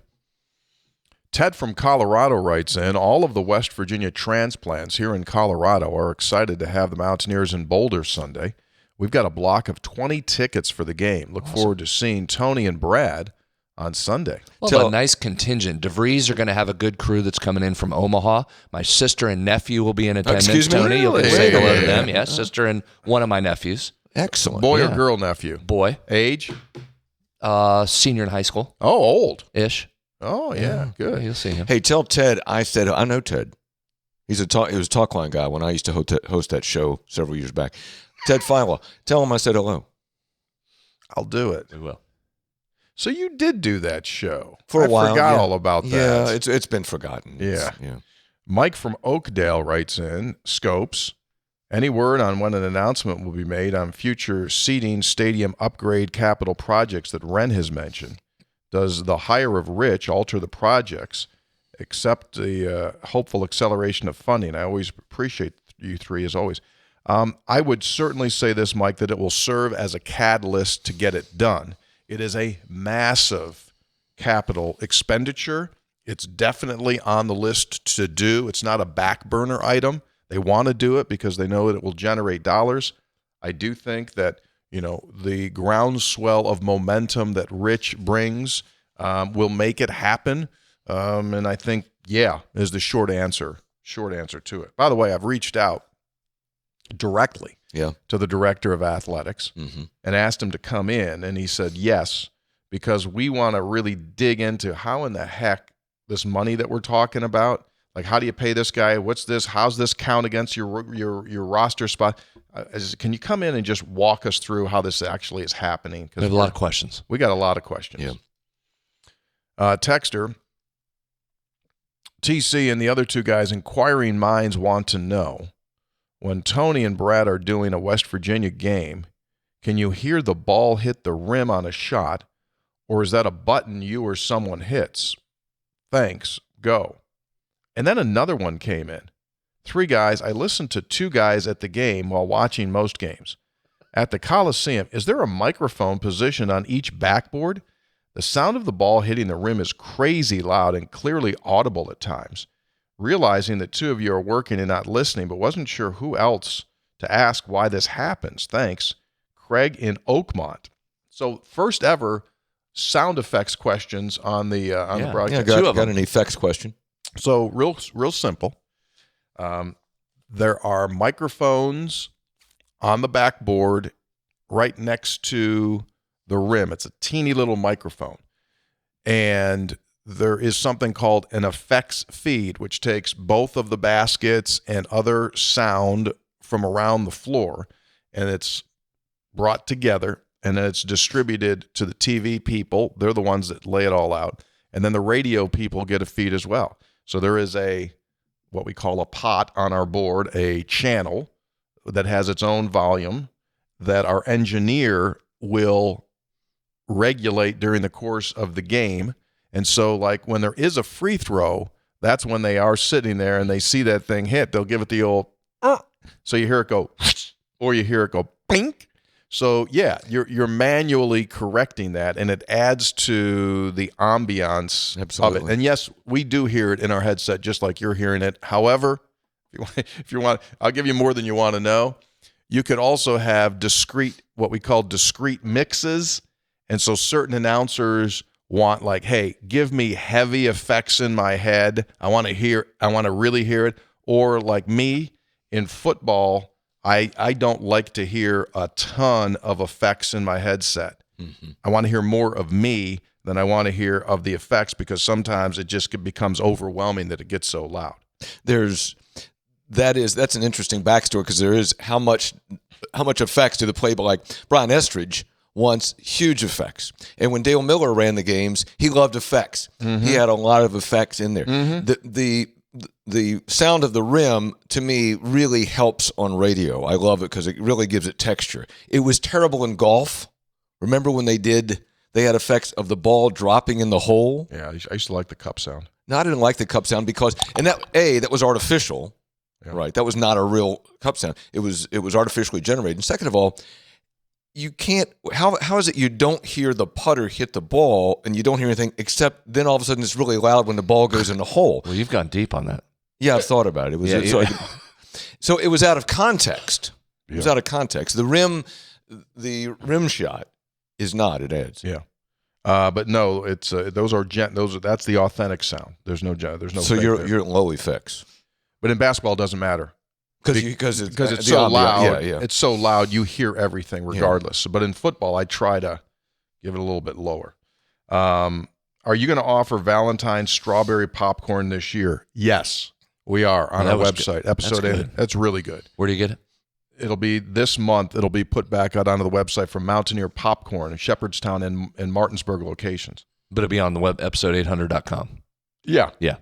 Ted from Colorado writes in, all of the West Virginia transplants here in Colorado are excited to have the Mountaineers in Boulder Sunday. We've got a block of 20 tickets for the game. Look forward to seeing Tony and Brad on Sunday. Well, a nice contingent. DeVries are going to have a good crew that's coming in from Omaha. My sister and nephew will be in attendance. Excuse me? Tony, you'll say hello to them. Yes, sister and one of my nephews. Excellent. Boy or girl nephew? Boy. Age? Senior in high school. Oh, old-ish. Oh, yeah, good. You'll see him. Hey, tell Ted I said I know Ted. He was a talk line guy when I used to host that show several years back. Ted Fila, tell him I said hello. I'll do it. We will. So you did do that show for a while. I forgot all about that. Yeah, it's been forgotten. Yeah. Mike from Oakdale writes in, Scopes, any word on when an announcement will be made on future seating stadium upgrade capital projects that Ren has mentioned? Does the hire of Rich alter the projects, except the hopeful acceleration of funding? I always appreciate you three, as always. I would certainly say this, Mike, that it will serve as a catalyst to get it done. It is a massive capital expenditure, It's definitely on the list to do. It's not a back burner item. They want to do it because they know that it will generate dollars. I do think that, the groundswell of momentum that Rich brings will make it happen. And I think, is the short answer to it. By the way, I've reached out directly to the director of athletics and asked him to come in, and he said yes, because we want to really dig into how in the heck this money that we're talking about, like how do you pay this guy? What's this? How's this count against your roster spot? Can you come in and just walk us through how this actually is happening? We have a lot of questions. We got a lot of questions. Yeah. Texter, TC and the other two guys, inquiring minds want to know, when Tony and Brad are doing a West Virginia game, can you hear the ball hit the rim on a shot, or is that a button you or someone hits? Thanks. Go. And then another one came in. 3 guys, I listened to 2 guys at the game while watching most games. At the Coliseum, is there a microphone positioned on each backboard? The sound of the ball hitting the rim is crazy loud and clearly audible at times. Realizing that 2 of you are working and not listening, but wasn't sure who else to ask why this happens. Thanks. Craig in Oakmont. So first ever sound effects questions on the broadcast. Yeah, got an effects question. So real simple. There are microphones on the backboard right next to the rim. It's a teeny little microphone. And there is something called an effects feed, which takes both of the baskets and other sound from around the floor, and it's brought together, and then it's distributed to the TV people. They're the ones that lay it all out. And then the radio people get a feed as well. So there is what we call a pot on our board, a channel that has its own volume that our engineer will regulate during the course of the game. And so, like, when there is a free throw, that's when they are sitting there and they see that thing hit. They'll give it the old, so you hear it go, or you hear it go, pink. So, yeah, you're manually correcting that, and it adds to the ambiance of it. And, yes, we do hear it in our headset just like you're hearing it. However, if you want, I'll give you more than you want to know. You could also have what we call discrete mixes. And so certain announcers want, like, hey, give me heavy effects in my head. I want to really hear it. Or like me in football, I don't like to hear a ton of effects in my headset. Mm-hmm. I want to hear more of me than I want to hear of the effects, because sometimes it just becomes overwhelming that it gets so loud. That's an interesting backstory, because there is how much effects do the play, like Brian Estridge wants huge effects. And when Dale Miller ran the games, he loved effects. Mm-hmm. He had a lot of effects in there. Mm-hmm. The sound of the rim, to me, really helps on radio. I love it because it really gives it texture. It was terrible in golf. Remember when they had effects of the ball dropping in the hole? Yeah, I used to like the cup sound. No, I didn't like the cup sound because, and that was artificial, right? That was not a real cup sound. It was artificially generated. And second of all, you can't. How is it you don't hear the putter hit the ball and you don't hear anything, except then all of a sudden it's really loud when the ball goes in the hole? Well, you've gone deep on that. Yeah, I've thought about it. So it was out of context. It was out of context. The rim shot is not. It adds. Yeah. But no, it's that's the authentic sound. There's no. So you're at low effects. But in basketball, it doesn't matter. Because it's so loud. Yeah. It's so loud, you hear everything regardless. Yeah. But in football, I try to give it a little bit lower. Are you going to offer Valentine's strawberry popcorn this year? Yes, we are on our website. Good. Episode 8. That's really good. Where do you get it? It'll be this month. It'll be put back out onto the website from Mountaineer Popcorn in Shepherdstown and Martinsburg locations. But it'll be on the web, episode800.com. Yeah. Yeah.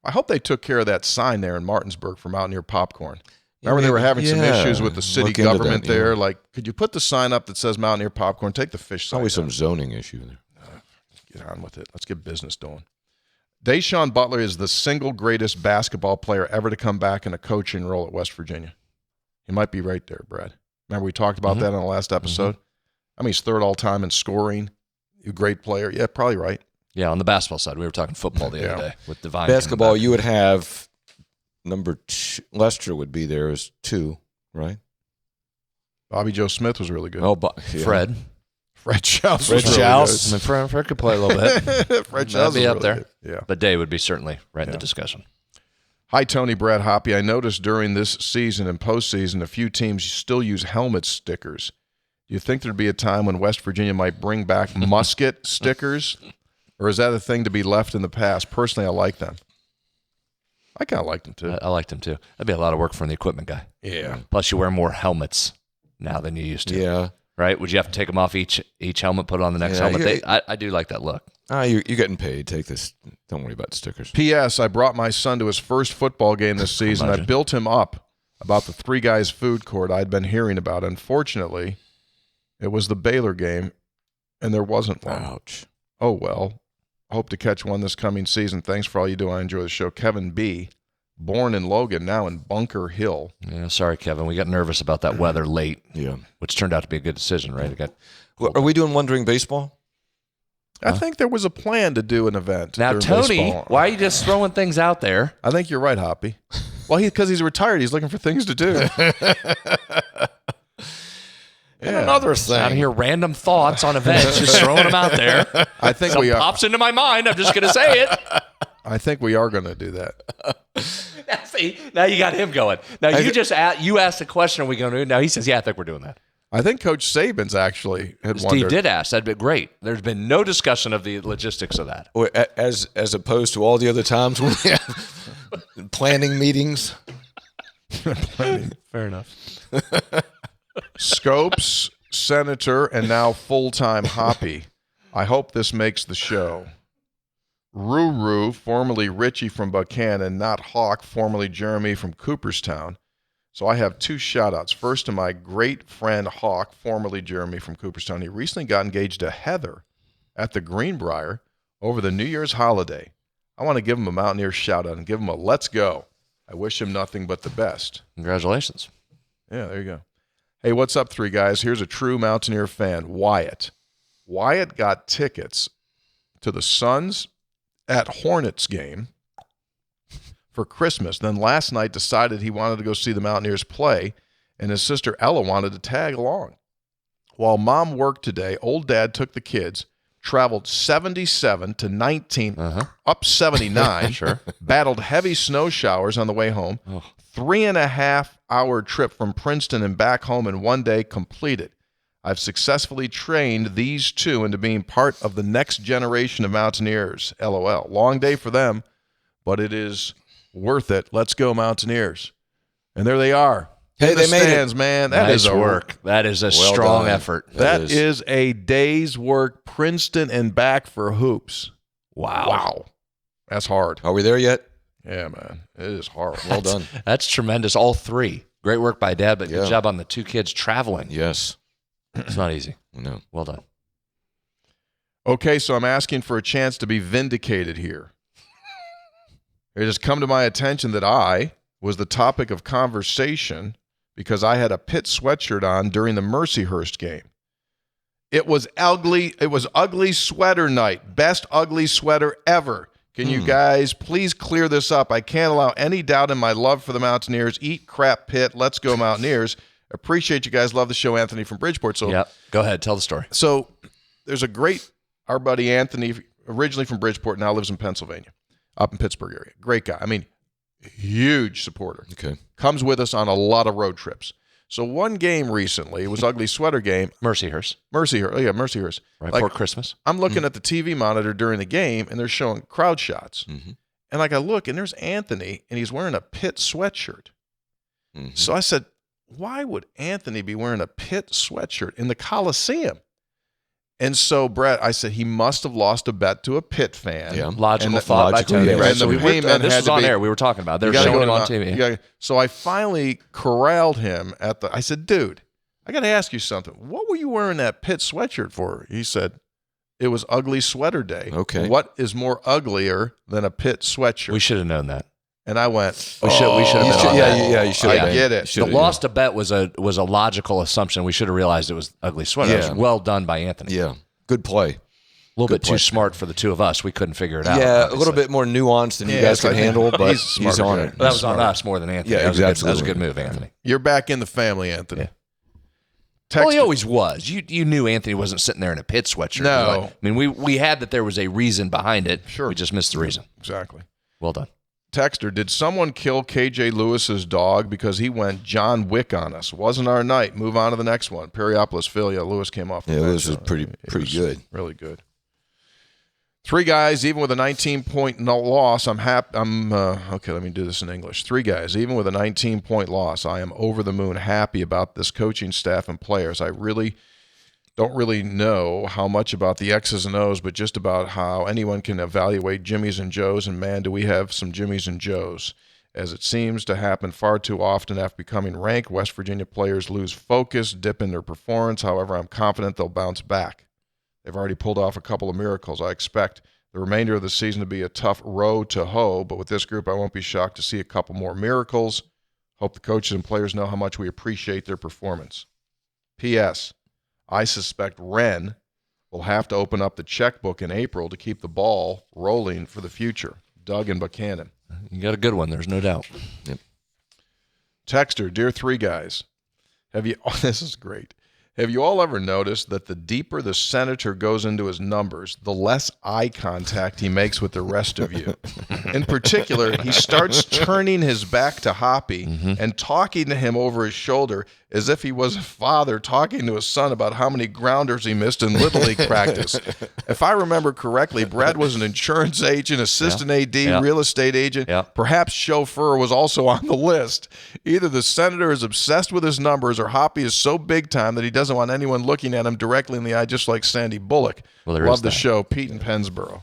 I hope they took care of that sign there in Martinsburg for Mountaineer Popcorn. Remember they were having some issues with the city government there? Like, could you put the sign up that says Mountaineer Popcorn? Take the fish sign. Always some zoning issue there. Get on with it. Let's get business doing. Deshaun Butler is the single greatest basketball player ever to come back in a coaching role at West Virginia. He might be right there, Brad. Remember we talked about that on the last episode? Mm-hmm. I mean, he's third all-time in scoring. A great player. Yeah, probably right. Yeah, on the basketball side. We were talking football the other day with Divine. Basketball, you would have number 2. Lester would be there as 2, right? Bobby Joe Smith was really good. Oh, Fred. Fred Schaus. Fred was really Schaus. I mean, Fred could play a little bit. good. Fred Schaus That'd be was up really there. good. Yeah. But Day would be certainly right in the discussion. Hi, Tony, Brad, Hoppy. I noticed during this season and postseason, a few teams still use helmet stickers. Do you think there'd be a time when West Virginia might bring back musket stickers? Or is that a thing to be left in the past? Personally, I like them. I kind of like them, too. I liked him, too. That'd be a lot of work for the equipment guy. Yeah. Plus, you wear more helmets now than you used to. Yeah. Right? Would you have to take them off each helmet, put it on the next helmet? I do like that look. You're getting paid. Take this. Don't worry about the stickers. P.S. I brought my son to his first football game this season. I built him up about the Three Guys food court I'd been hearing about. Unfortunately, it was the Baylor game, and there wasn't one. Ouch. Oh, well. Hope to catch one this coming season. Thanks for all you do. I enjoy the show. Kevin B., born in Logan, now in Bunker Hill. Yeah, sorry, Kevin. We got nervous about that weather late, which turned out to be a good decision, right? Are we doing Wondering Baseball? I think there was a plan to do an event. Now, during Tony, baseball. why are you just throwing things out there? I think you're right, Hoppy. Well, because he's retired, he's looking for things to do. And another thing. Out here, random thoughts on events, just throwing them out there. I think Something we are. pops into my mind. I'm just going to say it. I think we are going to do that. Now, see, now you got him going. Now you asked the question, are we going to do it? Now he says, yeah, I think we're doing that. I think Coach Saban's actually had Steve wondered. did ask. That'd be great. There's been no discussion of the logistics of that. As opposed to all the other times when we have planning meetings. Fair enough. Scopes, Senator, and now full-time Hoppy. I hope this makes the show. Ruru, formerly Richie from Buchanan, not Hawk, formerly Jeremy from Cooperstown. So I have 2 shout-outs. First to my great friend Hawk, formerly Jeremy from Cooperstown. He recently got engaged to Heather at the Greenbrier over the New Year's holiday. I want to give him a Mountaineer shout-out and give him a let's go. I wish him nothing but the best. Congratulations. Yeah, there you go. Hey, what's up, 3 guys? Here's a true Mountaineer fan, Wyatt. Wyatt got tickets to the Suns at Hornets game for Christmas. Then last night decided he wanted to go see the Mountaineers play, and his sister Ella wanted to tag along. While Mom worked today, old Dad took the kids, traveled 77 to 19, up 79, Sure. battled heavy snow showers on the way home, 3.5-hour trip from Princeton and back home in one day completed. I've successfully trained these 2 into being part of the next generation of Mountaineers. LOL. Long day for them, but it is worth it. Let's go, Mountaineers. And there they are. Hey, in they the made stands, it. man. That nice is a work. That is a Well strong done. effort. That is a day's work, Princeton and back for hoops. Wow. That's hard. Are we there yet? Yeah, man. It is hard. Well done. That's tremendous. All 3. Great work by Dad, but Yeah. good job on the 2 kids traveling. Yes. It's not easy. No. Well done. Okay, so I'm asking for a chance to be vindicated here. It has come to my attention that I was the topic of conversation because I had a Pitt sweatshirt on during the Mercyhurst game. It was ugly. It was ugly sweater night. Best ugly sweater ever. Can you guys please clear this up? I can't allow any doubt in my love for the Mountaineers. Eat crap, Pitt. Let's go, Mountaineers. Appreciate you guys. Love the show, Anthony from Bridgeport. So, Yep. Go ahead. Tell the story. So there's our buddy Anthony, originally from Bridgeport, now lives in Pennsylvania, up in Pittsburgh area. Great guy. I mean, huge supporter. Okay. Comes with us on a lot of road trips. So one game recently, it was ugly sweater game. Mercyhurst. Mercyhurst. Right Like, before Christmas. I'm looking at the TV monitor during the game, and they're showing crowd shots. And like I look, and there's Anthony, and he's wearing a Pitt sweatshirt. So I said, why would Anthony be wearing a Pitt sweatshirt in the Coliseum? And so, Brett, I said, he must have lost a bet to a Pitt fan. Yeah. Logical And thought by logical, Tony. yeah. Right? And So the payment this had was to on be- air. We were talking about. They're You gotta showing go him on to- TV. So I finally corralled him I said, dude, I got to ask you something. What were you wearing that Pitt sweatshirt for? He said, it was ugly sweater day. Okay. What is more uglier than a Pitt sweatshirt? We should have known that. And I went, We should have been on that. Yeah, you should have I been. get it. The Should've, lost to bet was a logical assumption. We should have realized it was ugly sweater. It was Yeah. well done by Anthony. Yeah. Good play. little bit too smart for the two of us. We couldn't figure it out. Yeah, obviously. a little bit more nuanced than you guys can handle, but he's on it. That was on us more than Anthony. Yeah, that was a good move, Anthony. You're back in the family, Anthony. Yeah. Well, he always was. You knew Anthony wasn't sitting there in a pit sweatshirt. No. I mean, we had that there was a reason behind it. Sure. We just missed the reason. Exactly. Well done. Texter, did someone kill KJ Lewis's dog because he went John Wick on us? Wasn't our night. Move on to the next one. Periopolis, Phil. Yeah, Lewis came off. Yeah, Lewis was pretty good. Really good. 3 guys, even with a 19-point loss, I'm happy. Okay, let me do this in English. 3 guys, even with a 19-point loss, I am over the moon happy about this coaching staff and players. I don't really know how much about the X's and O's, but just about how anyone can evaluate Jimmys and Joes, and man, do we have some Jimmys and Joes. As it seems to happen far too often after becoming ranked, West Virginia players lose focus, dip in their performance. However, I'm confident they'll bounce back. They've already pulled off a couple of miracles. I expect the remainder of the season to be a tough road to hoe, but with this group, I won't be shocked to see a couple more miracles. Hope the coaches and players know how much we appreciate their performance. P.S. I suspect Wren will have to open up the checkbook in April to keep the ball rolling for the future. Doug and Buchanan. You got a good one. There's no doubt. Yep. Texter, dear 3 guys, this is great. Have you all ever noticed that the deeper the senator goes into his numbers, the less eye contact he makes with the rest of you? In particular, he starts turning his back to Hoppy and talking to him over his shoulder as if he was a father talking to his son about how many grounders he missed in Little League practice. If I remember correctly, Brad was an insurance agent, assistant AD, real estate agent. Perhaps chauffeur was also on the list. Either the senator is obsessed with his numbers or Hoppy is so big time that he doesn't want anyone looking at him directly in the eye, just like Sandy Bullock. Well, Love the show. Pete in Pennsboro.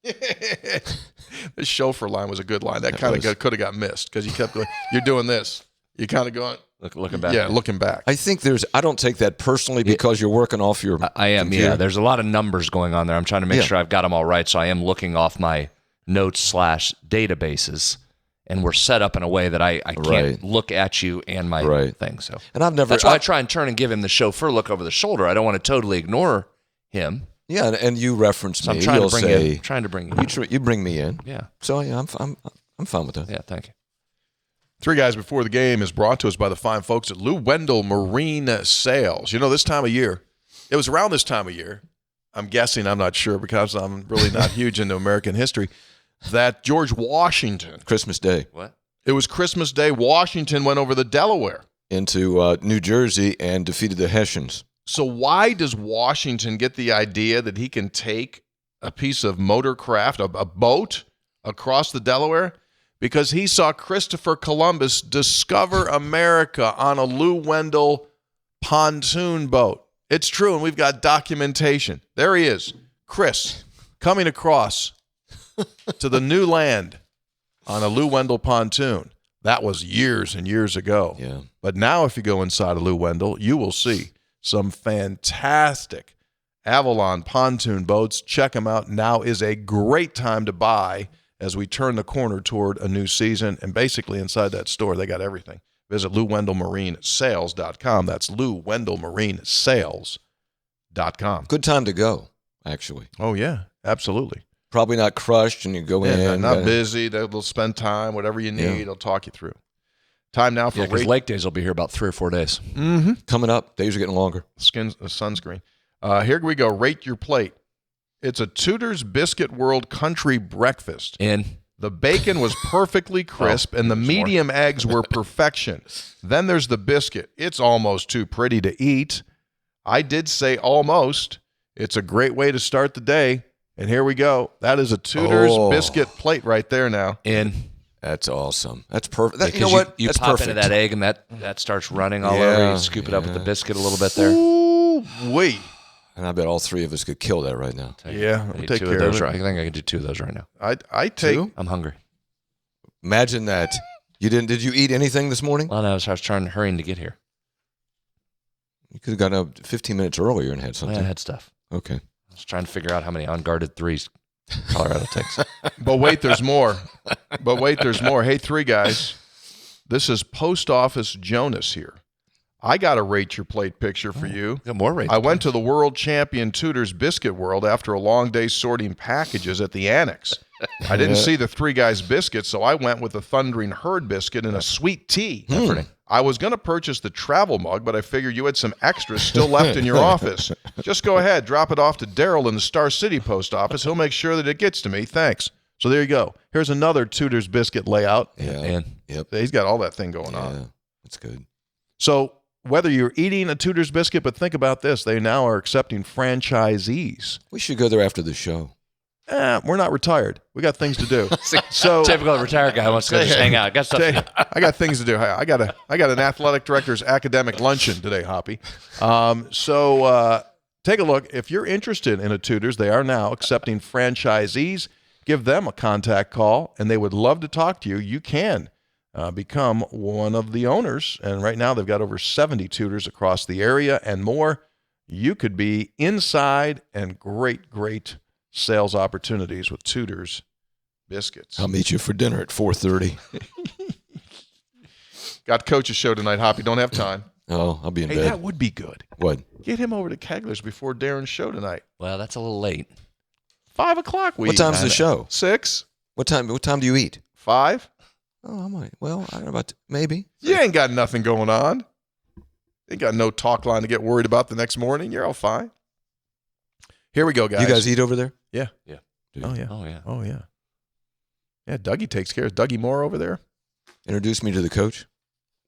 The chauffeur line was a good line. That kind of could have got missed because he kept going, you're doing this. You kind of going. Looking back. Yeah, looking back. I think I don't take that personally because you're working off your I am, computer. yeah. There's a lot of numbers going on there. I'm trying to make sure I've got them all right, so I am looking off my notes/databases, and we're set up in a way that I can't look at you and my thing. So, and that's why I try and turn and give him the chauffeur look over the shoulder. I don't want to totally ignore him. Yeah, and you reference so me. I'm trying You'll to bring say, in, trying to bring you. You bring me in. Yeah. So yeah, I'm fine with that. Yeah, thank you. 3 guys before the game is brought to us by the fine folks at Lou Wendell Marine Sales. You know, this time of year, it was around this time of year, I'm guessing, I'm not sure because I'm really not huge into American history, that George Washington. Christmas Day. What? It was Christmas Day. Washington went over the Delaware. Into New Jersey and defeated the Hessians. So why does Washington get the idea that he can take a piece of motorcraft, a boat, across the Delaware? Because he saw Christopher Columbus discover America on a Lou Wendell pontoon boat. It's true, and we've got documentation. There he is, Chris, coming across to the new land on a Lou Wendell pontoon. That was years and years ago. Yeah. But now if you go inside a Lou Wendell, you will see some fantastic Avalon pontoon boats. Check them out. Now is a great time to buy as we turn the corner toward a new season. And basically inside that store, they got everything. Visit LouWendellMarineSales.com. That's LouWendellMarineSales.com. Good time to go, actually. Oh, yeah, absolutely. Probably not crushed, and you go in. Not busy. They'll spend time, whatever you need. They'll talk you through. Time now for because Lake Days will be here about 3 or 4 days. Mm-hmm. Coming up. Days are getting longer. Sunscreen. Here we go. Rate your plate. It's a Tudor's Biscuit World Country Breakfast. The bacon was perfectly crisp, and the medium eggs were perfection. Then there's the biscuit. It's almost too pretty to eat. I did say almost. It's a great way to start the day. And here we go. That is a Tudor's biscuit plate right there now. That's awesome. That's perfect. You know what? You That's pop perfect. into that egg, and that starts running all over. You scoop it up with the biscuit a little bit there. Ooh-wee. And I bet all 3 of us could kill that right now. Yeah, I'll take two care of those. of it. I think I can do 2 of those right now. I take. 2? I'm hungry. Imagine that. Did you eat anything this morning? Well, no, I was hurrying to get here. You could have gotten up 15 minutes earlier and had something. I had stuff. Okay. I was trying to figure out how many unguarded threes Colorado takes. But wait, there's more. Hey, 3 guys. This is Post Office Jonas here. I got a Rate Your Plate picture for you. Got more Rate I Your went to the world champion Tudor's Biscuit World after a long day sorting packages at the Annex. I didn't see the Three Guys biscuit, so I went with the Thundering Herd biscuit and a sweet tea. I was going to purchase the travel mug, but I figured you had some extras still left in your office. Just go ahead, drop it off to Daryl in the Star City post office. He'll make sure that it gets to me. Thanks. So there you go. Here's another Tudor's biscuit layout. Yeah. Man. Yep. He's got all that thing going on. Yeah. That's good. So whether you're eating a Tudor's biscuit, but think about this, they now are accepting franchisees. We should go there after the show. We're not retired. We got things to do. So Typical retired guy wants to go just hang out. Got stuff to do. I got things to do. I got an athletic director's academic luncheon today, Hoppy. So take a look. If you're interested in a Tudor's, they are now accepting franchisees. Give them a contact call, and they would love to talk to you. You can become one of the owners, and right now they've got over 70 Tudor's across the area and more. You could be inside, and great sales opportunities with Tudor's biscuits. I'll meet you for dinner at 4:30. Got Coach's show tonight, Hoppy. Don't have time. Oh, I'll be in Hey, bed. that would be good. What? Get him over to Kegler's before Darren's show tonight. Well, that's a little late. 5 o'clock. What time's the show? 6. What time do you eat? 5. Oh, I might. Well, I don't know about maybe. You ain't got nothing going on. Ain't got no talk line to get worried about the next morning. You're all fine. Here we go, guys. You guys eat over there? Yeah. Yeah. Oh, yeah. Oh, yeah. Oh, yeah. Yeah, Dougie takes care. Is Dougie Moore over there? Introduce me to the coach.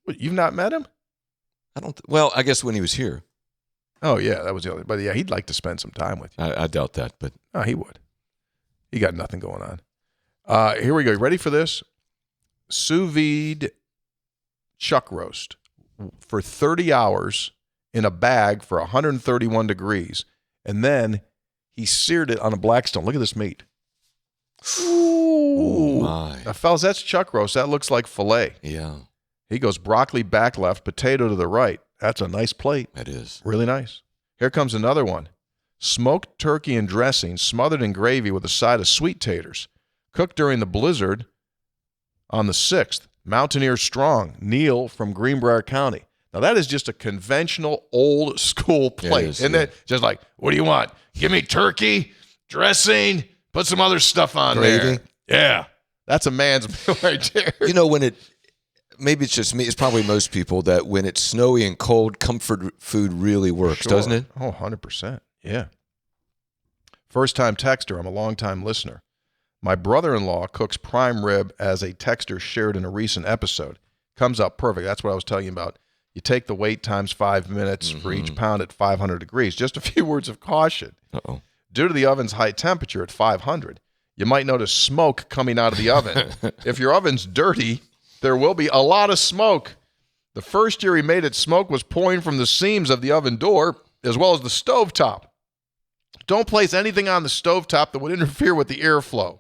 What, you've not met him? I don't. Well, I guess when he was here. Oh, yeah, that was the other. But, yeah, he'd like to spend some time with you. I doubt that, but Oh, he would. He got nothing going on. Here we go. You ready for this? Sous vide chuck roast for 30 hours in a bag for 131 degrees. And then he seared it on a Blackstone. Look at this meat. Ooh. oh my. Now, fellas, that's chuck roast. That looks like filet. Yeah, He goes broccoli back left, potato to the right. That's a nice plate. that is. Really nice. Here comes another one. Smoked turkey and dressing smothered in gravy with a side of sweet taters. Cooked during the blizzard on the 6th. Mountaineer Strong, Neil from Greenbrier County. Now, that is just a conventional old school plate. is, Isn't yeah. it? Just like, what do you want? Give me turkey, dressing, put some other stuff on Gravy? there. Yeah. That's a man's meal right there. You know, maybe it's just me. It's probably most people that when it's snowy and cold, comfort food really works, Sure. doesn't it? Oh, 100%. Yeah. First-time texter. I'm a long-time listener. My brother-in-law cooks prime rib as a texter shared in a recent episode. Comes out perfect. That's what I was telling you about. You take the weight times 5 minutes for each pound at 500 degrees. Just a few words of caution. Uh-oh. Due to the oven's high temperature at 500, you might notice smoke coming out of the oven. If your oven's dirty, there will be a lot of smoke. The first year he made it, smoke was pouring from the seams of the oven door as well as the stovetop. Don't place anything on the stovetop that would interfere with the airflow.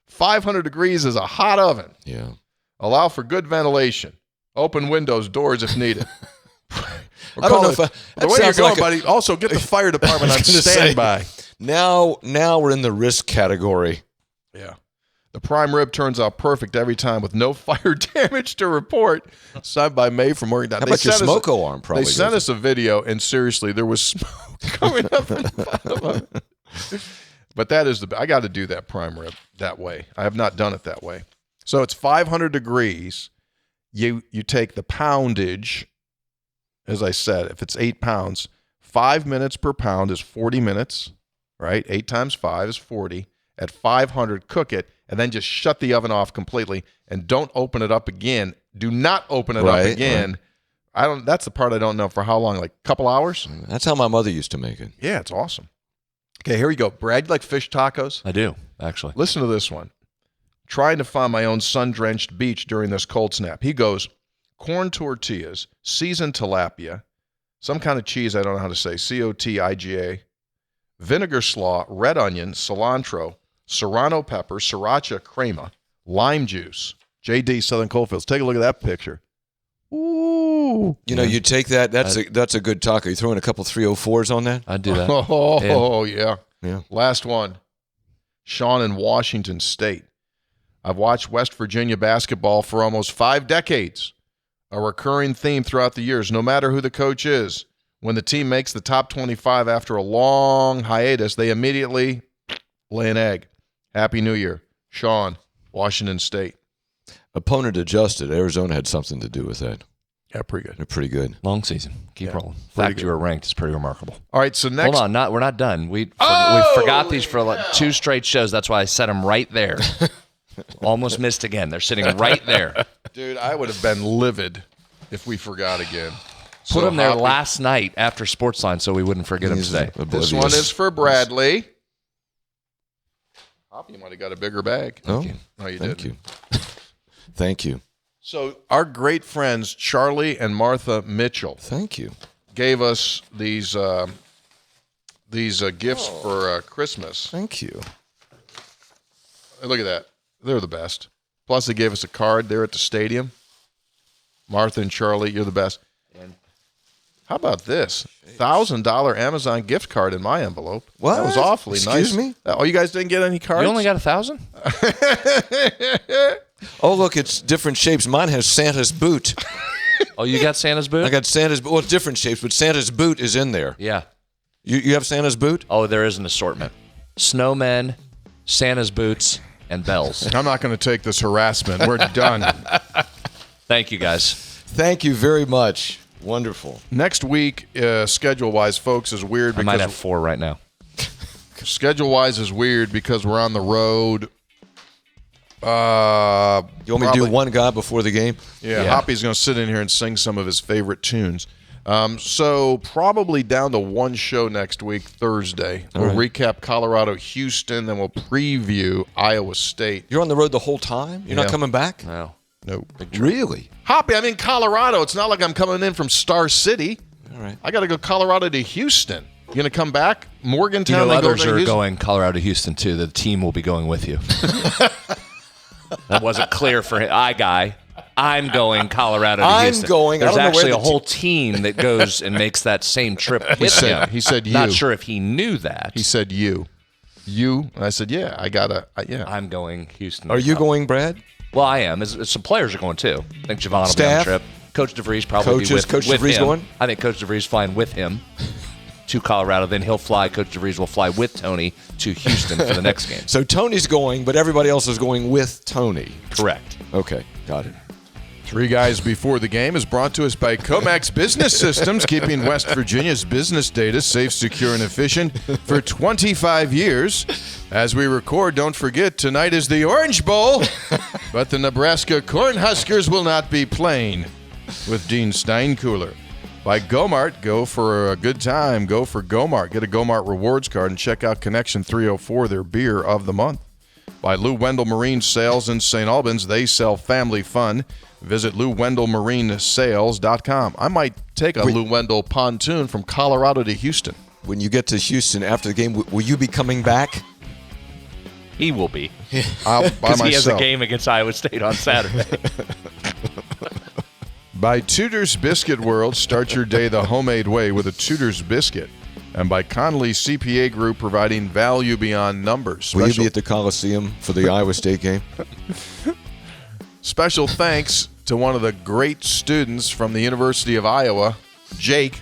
500 degrees is a hot oven. Yeah. Allow for good ventilation. Open windows, doors if needed. I don't know if the that way you're sounds going, like buddy. Also, get the fire department on gonna say. standby. Now we're in the risk category. Yeah. The prime rib turns out perfect every time with no fire damage to report. Signed by May from Morgan. How about your smoke alarm? Probably They sent does us a video, and seriously, there was smoke coming up in the bottom of it. But that is I got to do that prime rib that way. I have not done it that way. So it's 500 degrees. You take the poundage, as I said, if it's 8 pounds, 5 minutes per pound is 40 minutes, right? 8 times 5 is 40. At 500, cook it, and then just shut the oven off completely, and don't open it up again. Do not open it up again. Right. That's the part I don't know for how long, like a couple hours? That's how my mother used to make it. Yeah, it's awesome. Okay, here we go. Brad, you like fish tacos? I do, actually. Listen to this one. Trying to find my own sun-drenched beach during this cold snap. He goes, corn tortillas, seasoned tilapia, some kind of cheese I don't know how to say, COTIGA, vinegar slaw, red onion, cilantro, serrano pepper, sriracha crema, lime juice. JD Southern Coalfields. Take a look at that picture. Ooh. You know, you take that. That's a good taco. You throw in a couple 304s on that. I'd do that. Oh, yeah. Yeah. Last one. Sean in Washington State. I've watched West Virginia basketball for almost 5 decades. A recurring theme throughout the years, no matter who the coach is, when the team makes the top 25 after a long hiatus, they immediately lay an egg. Happy New Year. Sean, Washington State. Opponent adjusted. Arizona had something to do with that. Yeah, pretty good. They're pretty good. Long season. Keep rolling. The fact good. you were ranked is pretty remarkable. All right, so next. Hold on, we're not done. We forgot these for like 2 straight shows. That's why I set them right there. Almost missed again. They're sitting right there. Dude, I would have been livid if we forgot again. Put them there Hoppy, last night after Sportsline so we wouldn't forget them today. This one is for Bradley. Hoppy might have got a bigger bag. Oh, No, you thank didn't. you. Thank you. So our great friends Charlie and Martha Mitchell Thank you. gave us these gifts for Christmas. Thank you. Look at that. They're the best. Plus, they gave us a card there at the stadium. Martha and Charlie, you're the best. How about this? $1,000 Amazon gift card in my envelope. What? That was awfully nice. Excuse me? Oh, you guys didn't get any cards? You only got 1,000? Oh, look, it's different shapes. Mine has Santa's boot. Oh, you got Santa's boot? I got Santa's boot. Well, it's different shapes, but Santa's boot is in there. Yeah. You have Santa's boot? Oh, there is an assortment. Snowmen, Santa's boots, and bells. I'm not going to take this harassment. We're done. Thank you, guys. Thank you very much. Wonderful. Next week, schedule-wise, folks, is weird I might have because 4 right now. schedule-wise is weird because we're on the road. You want me to do one guy before the game? Yeah, Yeah. Hoppy's going to sit in here and sing some of his favorite tunes. So probably down to one show next week, Thursday. We'll recap Colorado, Houston, then we'll preview Iowa State. You're on the road the whole time? You're not coming back? No. Nope. Really? Hoppy, I'm in Colorado. It's not like I'm coming in from Star City. All right. I got to go Colorado to Houston. You going to come back? Morgantown? You know, then go others to are Houston? going Colorado, Houston, too. The team will be going with you. That wasn't clear for him. I'm going Colorado to I'm Houston. going. I There's don't know where actually a the whole team that goes and makes that same trip with him. He said you. Not sure if he knew that. He said you. You? And I said, yeah, I got to, yeah. I'm going Houston. Are you going, Brad? Well, I am. Some players are going, too. I think Javon will Staff? be on the trip. Coach DeVries probably Coaches? be with, Coach with DeVries him. going? I think Coach DeVries flying with him to Colorado. Then he'll fly. Coach DeVries will fly with Tony to Houston for the next game. So Tony's going, but everybody else is going with Tony. Correct. Okay, got it. Three Guys Before the Game is brought to us by Comax Business Systems, keeping West Virginia's business data safe, secure, and efficient for 25 years. As we record, don't forget, tonight is the Orange Bowl, but the Nebraska Cornhuskers will not be playing with Dean Steinkühler. By Gomart, go for a good time. Go for Gomart. Get a Gomart rewards card and check out Connection 304, their beer of the month. By Lou Wendell Marine Sales in St. Albans, they sell family fun. Visit LouWendellMarineSales.com. I might take a Lou Wendell pontoon from Colorado to Houston. When you get to Houston after the game, will you be coming back? He will be. I'll by Because he has a myself. game against Iowa State on Saturday. By Tudor's Biscuit World, start your day the homemade way with a Tudor's Biscuit. And by Conley CPA Group, providing value beyond numbers. Will you be at the Coliseum for the Iowa State game? Special thanks to one of the great students from the University of Iowa, Jake.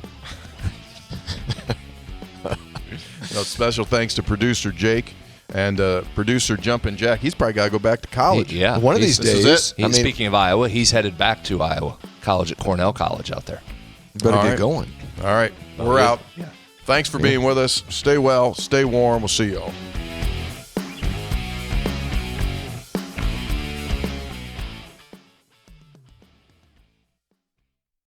Special thanks to producer Jake and producer Jumpin' Jack. He's probably got to go back to college. Yeah. One of these This is days. it. Speaking of Iowa, he's headed back to Iowa College at Cornell College out there. You better All get right. going. All right, we're out. Thanks for being with us. Stay well, stay warm. We'll see you all.